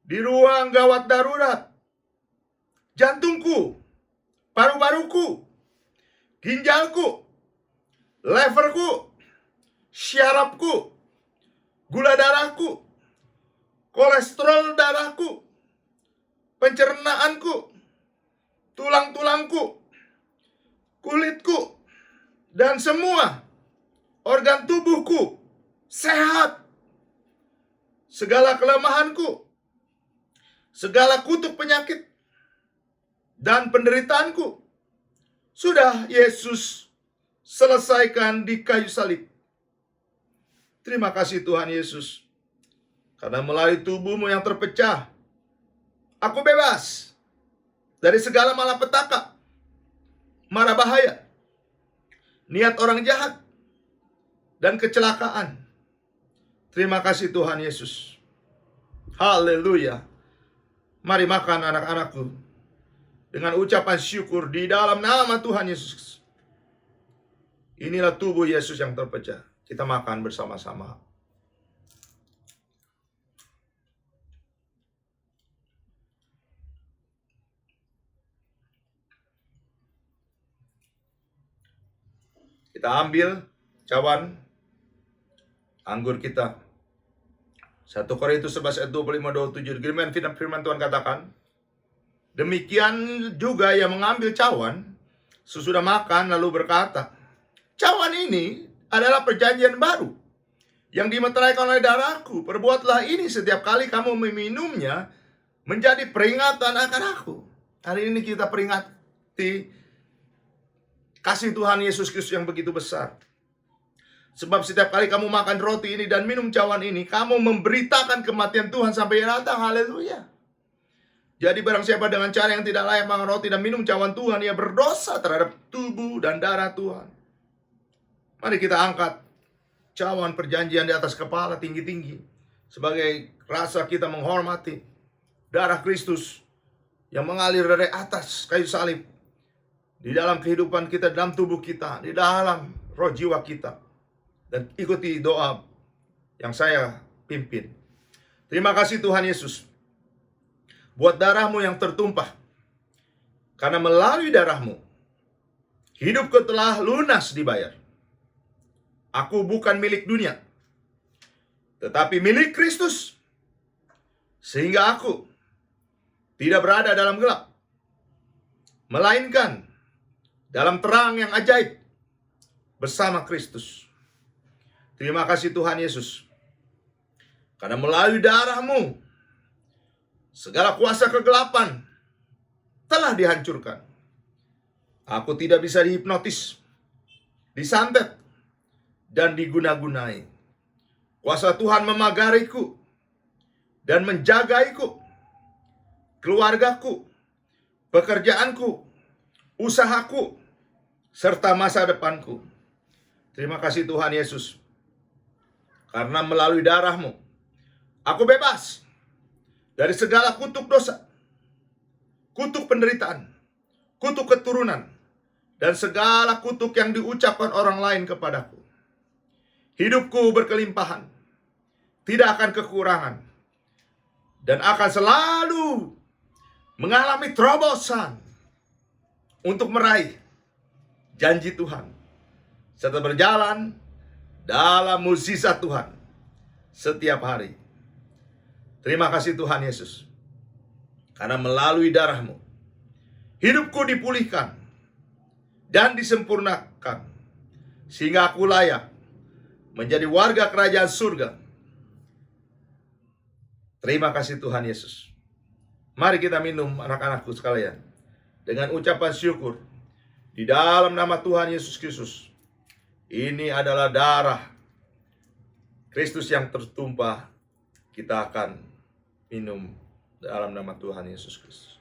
di ruang gawat darurat. Jantungku, paru-paruku, ginjalku, leverku, syarafku, gula darahku, kolesterol darahku, pencernaanku, tulang-tulangku, kulitku, dan semua organ tubuhku sehat. Segala kelemahanku, segala kutuk penyakit, dan penderitaanku sudah Yesus selesaikan di kayu salib. Terima kasih Tuhan Yesus. Karena melalui tubuh-Mu yang terpecah, aku bebas dari segala malapetaka, mara bahaya, niat orang jahat, dan kecelakaan. Terima kasih Tuhan Yesus. Haleluya. Mari makan anak-anakku dengan ucapan syukur di dalam nama Tuhan Yesus. Inilah tubuh Yesus yang terpecah. Kita makan bersama-sama. Kita ambil cawan anggur kita. 1 Korintus 11 ayat 25-27. Firman Tuhan katakan, demikian juga yang mengambil cawan sesudah makan lalu berkata, cawan ini adalah perjanjian baru yang dimeteraikan oleh darahku. Perbuatlah ini setiap kali kamu meminumnya menjadi peringatan akan aku. Hari ini kita peringati kasih Tuhan Yesus Kristus yang begitu besar. Sebab setiap kali kamu makan roti ini dan minum cawan ini, kamu memberitakan kematian Tuhan sampai ia datang. Haleluya. Jadi barang siapa dengan cara yang tidak layak makan roti dan minum cawan Tuhan, ia berdosa terhadap tubuh dan darah Tuhan. Mari kita angkat cawan perjanjian di atas kepala tinggi-tinggi, sebagai rasa kita menghormati darah Kristus yang mengalir dari atas kayu salib di dalam kehidupan kita, dalam tubuh kita, di dalam roh jiwa kita. Dan ikuti doa yang saya pimpin. Terima kasih Tuhan Yesus buat darah-Mu yang tertumpah. Karena melalui darah-Mu hidupku telah lunas dibayar. Aku bukan milik dunia, tetapi milik Kristus. Sehingga aku tidak berada dalam gelap, melainkan dalam terang yang ajaib bersama Kristus. Terima kasih Tuhan Yesus. Karena melalui darah-Mu segala kuasa kegelapan telah dihancurkan. Aku tidak bisa dihipnotis, disantet, dan diguna-gunai. Kuasa Tuhan memagariku dan menjagaiku, keluargaku, pekerjaanku, usahaku, serta masa depanku. Terima kasih Tuhan Yesus. Karena melalui darah-Mu aku bebas dari segala kutuk dosa, kutuk penderitaan, kutuk keturunan, dan segala kutuk yang diucapkan orang lain kepadaku. Hidupku berkelimpahan, tidak akan kekurangan, dan akan selalu mengalami terobosan untuk meraih janji Tuhan, serta berjalan dalam mukjizat Tuhan setiap hari. Terima kasih Tuhan Yesus. Karena melalui darah-Mu hidupku dipulihkan dan disempurnakan, sehingga aku layak menjadi warga kerajaan surga. Terima kasih Tuhan Yesus. Mari kita minum anak-anakku sekalian dengan ucapan syukur di dalam nama Tuhan Yesus Kristus Ini adalah darah Kristus yang tertumpah. Kita akan minum dalam nama Tuhan Yesus Kristus.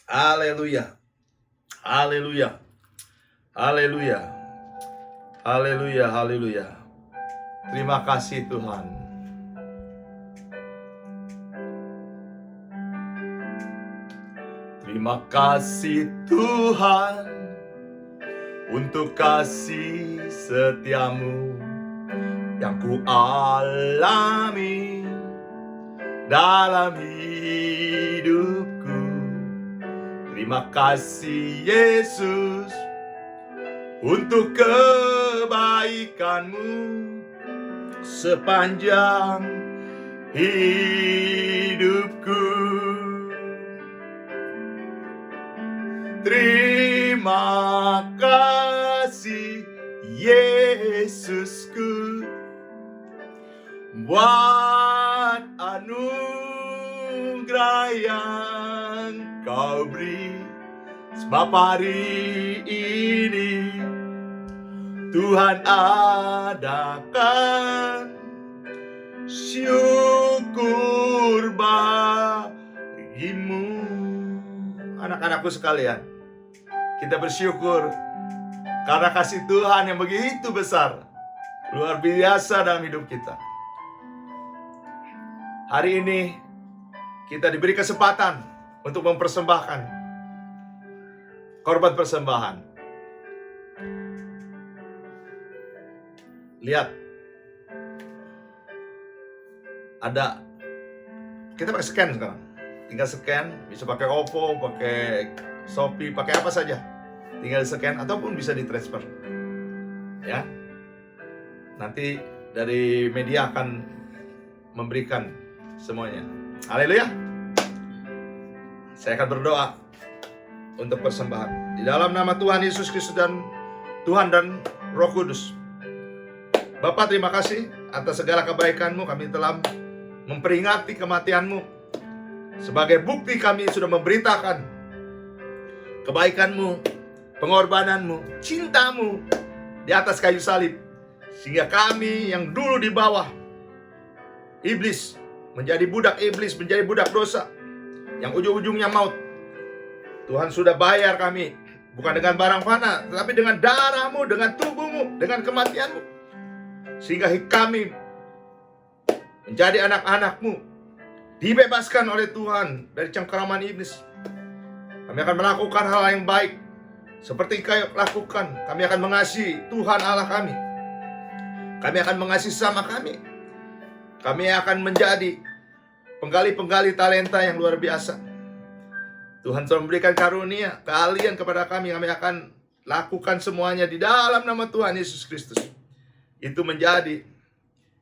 Haleluya. Haleluya. Haleluya. Haleluya. Haleluya. Terima kasih Tuhan. Terima kasih Tuhan untuk kasih setiamu yang ku alami dalam hidupku. Terima kasih Yesus untuk kebaikanmu sepanjang hidupku. Terima kasih Yesusku buat anugerah yang kau beri. Sebab hari ini Tuhan adakan syukur bagimu. Anak-anakku sekalian, kita bersyukur karena kasih Tuhan yang begitu besar, luar biasa dalam hidup kita. Hari ini kita diberi kesempatan untuk mempersembahkan korban persembahan. Lihat, ada, kita pakai scan sekarang. Tinggal scan, bisa pakai OVO, pakai Shopee, pakai apa saja. Tinggal scan ataupun bisa ditransfer. Ya. Nanti dari media akan memberikan semuanya. Haleluya. Saya akan berdoa untuk persembahan. Di dalam nama Tuhan Yesus Kristus dan Tuhan dan Roh Kudus. Bapa, terima kasih atas segala kebaikan-Mu. Kami telah memperingati kematian-Mu. Sebagai bukti kami sudah memberitakan kebaikan-Mu, pengorbanan-Mu, cinta-Mu di atas kayu salib. Sehingga kami yang dulu di bawah iblis, menjadi budak iblis, menjadi budak dosa, yang ujung-ujungnya maut, Tuhan sudah bayar kami, bukan dengan barang fana, tetapi dengan darah-Mu, dengan tubuh-Mu, dengan kematian-Mu. Sehingga kami menjadi anak-anak-Mu, dibebaskan oleh Tuhan dari cengkeraman iblis. Kami akan melakukan hal yang baik, seperti kami lakukan. Kami akan mengasihi Tuhan Allah kami. Kami akan mengasihi sesama kami. Kami akan menjadi penggali-penggali talenta yang luar biasa. Tuhan telah memberikan karunia, keahlian kepada kami. Kami akan lakukan semuanya di dalam nama Tuhan Yesus Kristus. Itu menjadi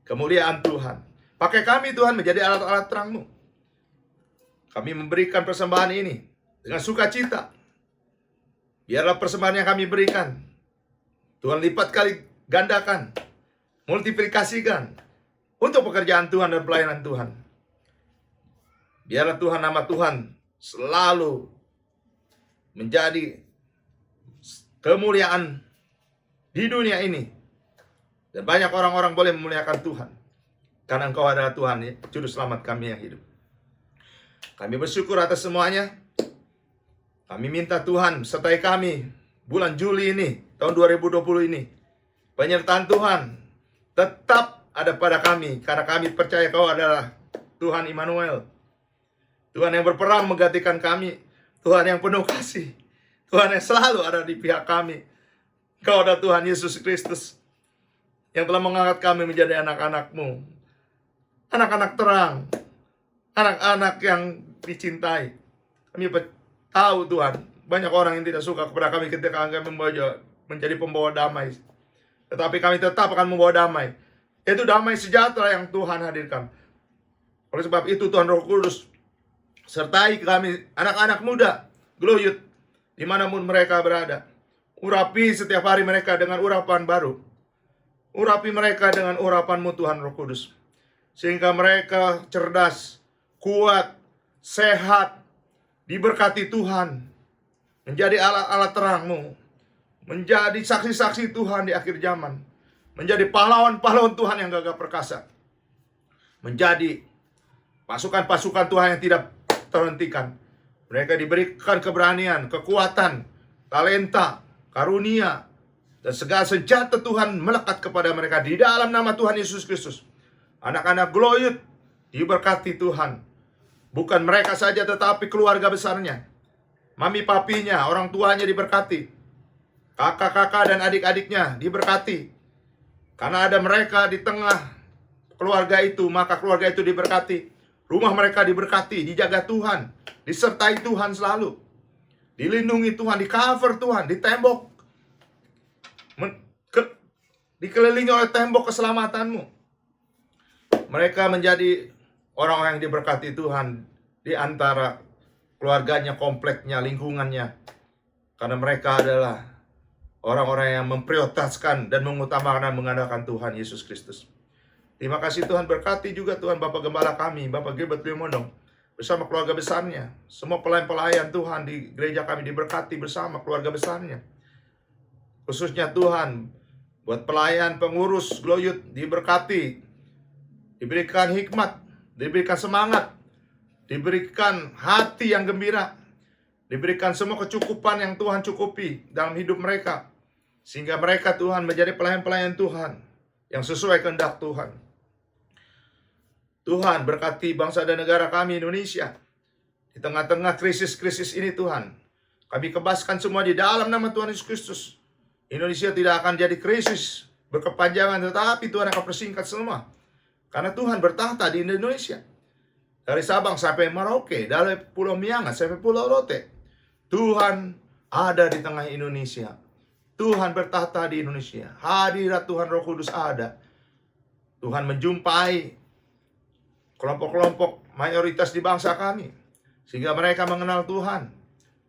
kemuliaan Tuhan. Pakai kami Tuhan menjadi alat-alat terang-Mu. Kami memberikan persembahan ini dengan sukacita. Biarlah persembahan yang kami berikan, Tuhan lipat kali gandakan, multiplikasikan untuk pekerjaan Tuhan dan pelayanan Tuhan. Biarlah Tuhan, nama Tuhan selalu menjadi kemuliaan di dunia ini. Dan banyak orang-orang boleh memuliakan Tuhan. Karena Engkau adalah Tuhan, Juru Selamat kami yang hidup. Kami bersyukur atas semuanya. Kami minta Tuhan sertai kami bulan Juli ini, tahun 2020 ini. Penyertaan Tuhan tetap ada pada kami. Karena kami percaya Kau adalah Tuhan Immanuel. Tuhan yang berperang menggantikan kami. Tuhan yang penuh kasih. Tuhan yang selalu ada di pihak kami. Kau adalah Tuhan Yesus Kristus yang telah mengangkat kami menjadi anak-anak-Mu. Anak-anak terang. Anak-anak yang dicintai. Kami tahu Tuhan, banyak orang yang tidak suka kepada kami ketika kami menjadi pembawa damai. Tetapi kami tetap akan membawa damai. Itu damai sejahtera yang Tuhan hadirkan. Oleh sebab itu Tuhan Roh Kudus sertai kami, anak-anak muda, Glow Youth, dimanapun mereka berada. Urapi setiap hari mereka dengan urapan baru. Urapi mereka dengan urapan-Mu Tuhan Roh Kudus. Sehingga mereka cerdas, kuat, sehat, diberkati Tuhan. Menjadi alat-alat terang-Mu. menjadi saksi-saksi Tuhan di akhir zaman, menjadi pahlawan-pahlawan Tuhan yang gagah perkasa, menjadi pasukan-pasukan Tuhan yang tidak terhentikan. Mereka diberikan keberanian, kekuatan, talenta, karunia, dan segala senjata Tuhan melekat kepada mereka di dalam nama Tuhan Yesus Kristus. Anak-anak Glow Youth diberkati Tuhan. Bukan mereka saja tetapi keluarga besarnya. Mami papinya, orang tuanya diberkati. Kakak-kakak dan adik-adiknya diberkati. Karena ada mereka di tengah keluarga itu, maka keluarga itu diberkati. Rumah mereka diberkati, dijaga Tuhan, disertai Tuhan selalu. Dilindungi Tuhan, di cover Tuhan, di tembok. Dikelilingi oleh tembok keselamatanmu. Mereka menjadi orang-orang yang diberkati Tuhan di antara keluarganya, kompleknya, lingkungannya. Karena mereka adalah orang-orang yang memprioritaskan dan mengutamakan dan mengandalkan Tuhan Yesus Kristus. Terima kasih Tuhan, berkati juga Tuhan Bapak Gembala kami, Bapak Gilbert Limondong, bersama keluarga besarnya. Semua pelayan-pelayan Tuhan di gereja kami diberkati bersama keluarga besarnya. Khususnya Tuhan, buat pelayan pengurus Glow Youth diberkati, diberikan hikmat, diberikan semangat, diberikan hati yang gembira, diberikan semua kecukupan yang Tuhan cukupi dalam hidup mereka, sehingga mereka Tuhan menjadi pelayan-pelayan Tuhan yang sesuai kehendak Tuhan. Tuhan berkati bangsa dan negara kami Indonesia. Di tengah-tengah krisis-krisis ini Tuhan, kami kebaskan semua di dalam nama Tuhan Yesus Kristus. Indonesia tidak akan jadi krisis berkepanjangan, tetapi Tuhan akan persingkat semua. Karena Tuhan bertahta di Indonesia. Dari Sabang sampai Merauke, dari Pulau Miangas sampai Pulau Rote. Tuhan ada di tengah Indonesia. Tuhan bertahta di Indonesia. Hadirat Tuhan Roh Kudus ada. Tuhan menjumpai kelompok-kelompok mayoritas di bangsa kami, sehingga mereka mengenal Tuhan,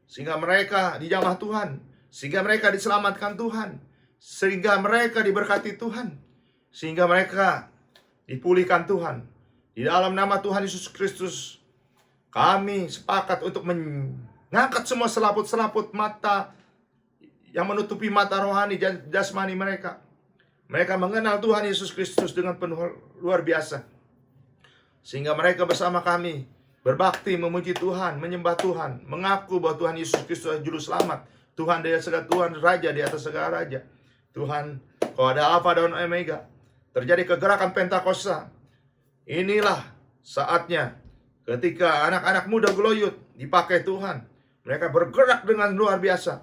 sehingga mereka dijamah Tuhan, sehingga mereka diselamatkan Tuhan, sehingga mereka diberkati Tuhan, sehingga mereka dipulihkan Tuhan. Di dalam nama Tuhan Yesus Kristus, kami sepakat untuk mengangkat semua selaput-selaput mata yang menutupi mata rohani dan jasmani mereka. Mereka mengenal Tuhan Yesus Kristus dengan penuh luar biasa. Sehingga mereka bersama kami berbakti, memuji Tuhan, menyembah Tuhan, mengaku bahwa Tuhan Yesus Kristus adalah Juru Selamat. Tuhan dari segala Tuhan, Raja di atas segala Raja. Tuhan, kau ada Alfa dan Omega. Terjadi kegerakan Pentakosta. Inilah saatnya ketika anak-anak muda Glow Youth dipakai Tuhan. Mereka bergerak dengan luar biasa.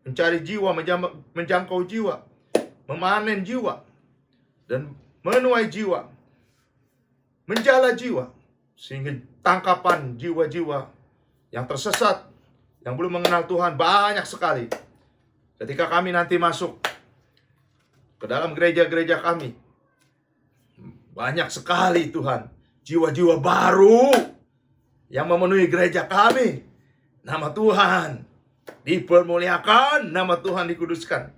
Mencari jiwa, menjangkau jiwa, memanen jiwa, dan menuai jiwa. Menjala jiwa, sehingga tangkapan jiwa-jiwa yang tersesat, yang belum mengenal Tuhan banyak sekali. Ketika kami nanti masuk ke dalam gereja-gereja kami, banyak sekali Tuhan, jiwa-jiwa baru yang memenuhi gereja kami. Nama Tuhan dipermuliakan, nama Tuhan dikuduskan,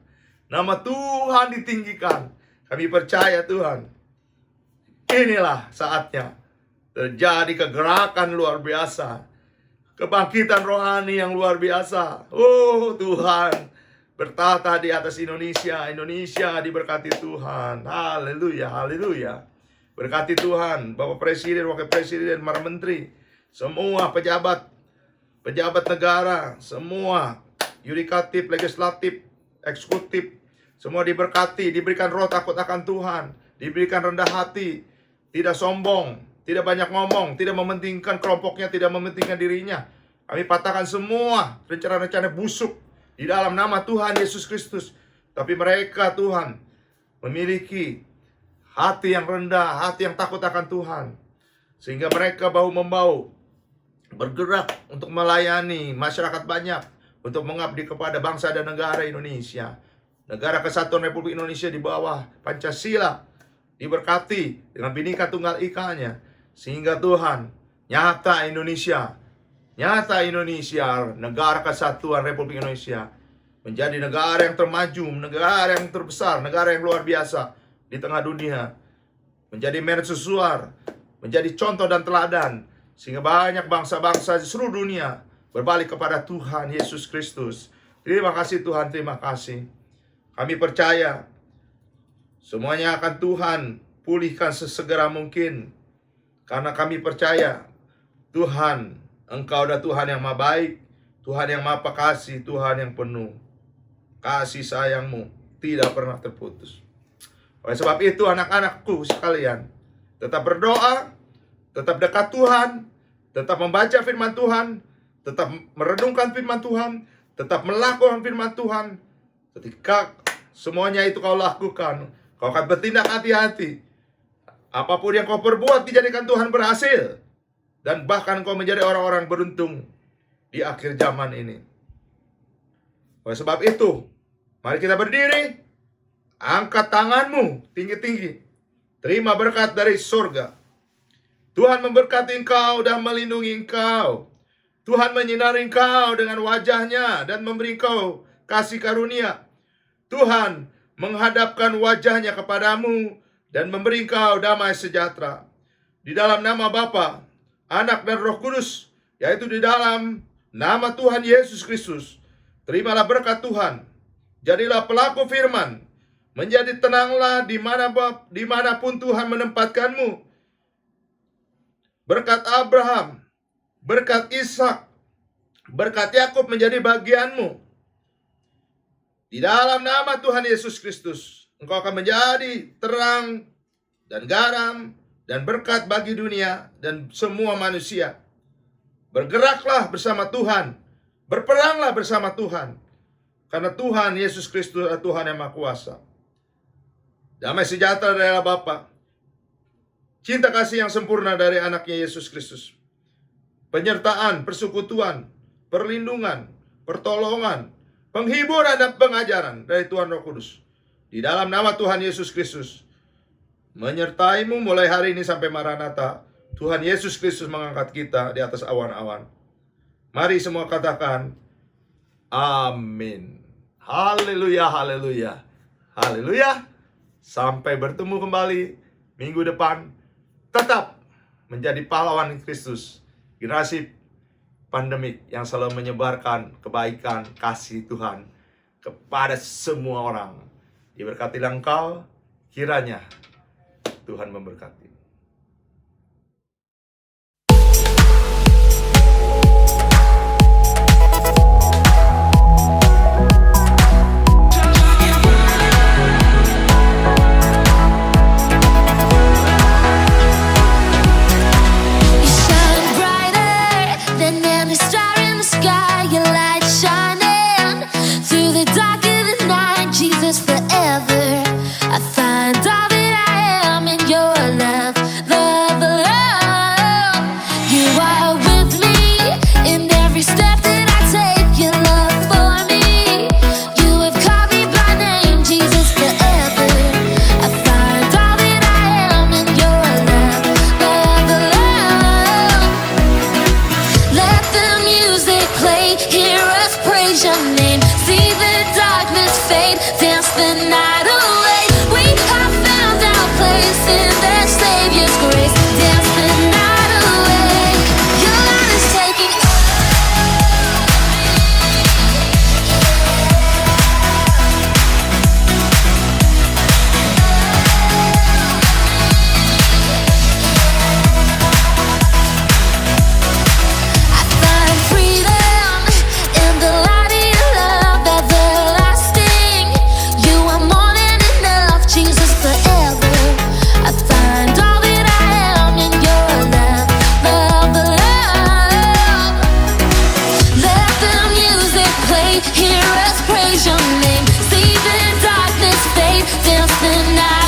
nama Tuhan ditinggikan. Kami percaya Tuhan, inilah saatnya terjadi kegerakan luar biasa, kebangkitan rohani yang luar biasa. Oh Tuhan bertata di atas Indonesia. Indonesia diberkati Tuhan. Haleluya, haleluya. Berkati Tuhan Bapak Presiden, Wakil Presiden, para menteri, semua pejabat negara, semua yudikatif, legislatif, eksekutif, semua diberkati, diberikan roh takut akan Tuhan, diberikan rendah hati, tidak sombong, tidak banyak ngomong, tidak mementingkan kelompoknya, tidak mementingkan dirinya. Kami patahkan semua rencana-rencana busuk di dalam nama Tuhan Yesus Kristus. Tapi mereka Tuhan memiliki hati yang rendah, hati yang takut akan Tuhan, sehingga mereka bahu-membahu bergerak untuk melayani masyarakat banyak, untuk mengabdi kepada bangsa dan negara Indonesia. Negara Kesatuan Republik Indonesia di bawah Pancasila diberkati dengan Bhinneka Tunggal Ika-nya, sehingga Tuhan nyata Indonesia, negara Kesatuan Republik Indonesia menjadi negara yang termaju, negara yang terbesar, negara yang luar biasa di tengah dunia, menjadi mercusuar, menjadi contoh dan teladan, sehingga banyak bangsa-bangsa di seluruh dunia berbalik kepada Tuhan Yesus Kristus. Terima kasih Tuhan, terima kasih. Kami percaya semuanya akan Tuhan pulihkan sesegera mungkin. Karena kami percaya Tuhan, Engkau adalah Tuhan yang maha baik, Tuhan yang maha pengasih, Tuhan yang penuh kasih sayang-Mu tidak pernah terputus. Oleh sebab itu anak-anakku sekalian, tetap berdoa, tetap dekat Tuhan, tetap membaca firman Tuhan, tetap merenungkan firman Tuhan, tetap melakukan firman Tuhan. Ketika semuanya itu kau lakukan, kau akan bertindak hati-hati. Apapun yang kau perbuat dijadikan Tuhan berhasil. Dan bahkan kau menjadi orang-orang beruntung di akhir zaman ini. Oleh sebab itu, mari kita berdiri, angkat tanganmu tinggi-tinggi, terima berkat dari surga. Tuhan memberkati engkau dan melindungi engkau. Tuhan menyinari engkau dengan wajahnya dan memberi engkau kasih karunia. Tuhan menghadapkan wajahnya kepadamu dan memberi engkau damai sejahtera. Di dalam nama Bapa, Anak dan Roh Kudus, yaitu di dalam nama Tuhan Yesus Kristus, terimalah berkat Tuhan. Jadilah pelaku firman, menjadi tenanglah dimanapun Tuhan menempatkanmu. Berkat Abraham, berkat Ishak, berkat Yakub menjadi bagianmu. Di dalam nama Tuhan Yesus Kristus, engkau akan menjadi terang dan garam dan berkat bagi dunia dan semua manusia. Bergeraklah bersama Tuhan, berperanglah bersama Tuhan, karena Tuhan Yesus Kristus adalah Tuhan yang Maha Kuasa. Damai sejahtera dari Allah Bapa, cinta kasih yang sempurna dari anaknya Yesus Kristus, penyertaan, persekutuan, perlindungan, pertolongan, penghiburan dan pengajaran dari Tuhan Roh Kudus, di dalam nama Tuhan Yesus Kristus, menyertaimu mulai hari ini sampai Maranatha. Tuhan Yesus Kristus mengangkat kita di atas awan-awan. Mari semua katakan, amin. Haleluya, haleluya, haleluya. Sampai bertemu kembali minggu depan. Tetap menjadi pahlawan Kristus, generasi pandemik yang selalu menyebarkan kebaikan, kasih Tuhan kepada semua orang. Diberkatilah engkau, kiranya Tuhan memberkati. Dance the night away. We have found our place in the Savior's grace. Dance the night away. Your light is taking I find freedom in the light of your love, everlasting. You are more than enough, Jesus, forever. I find all that I am in your love, love, love. Let the music play, hear us praise your name. See the darkness fade, dance the night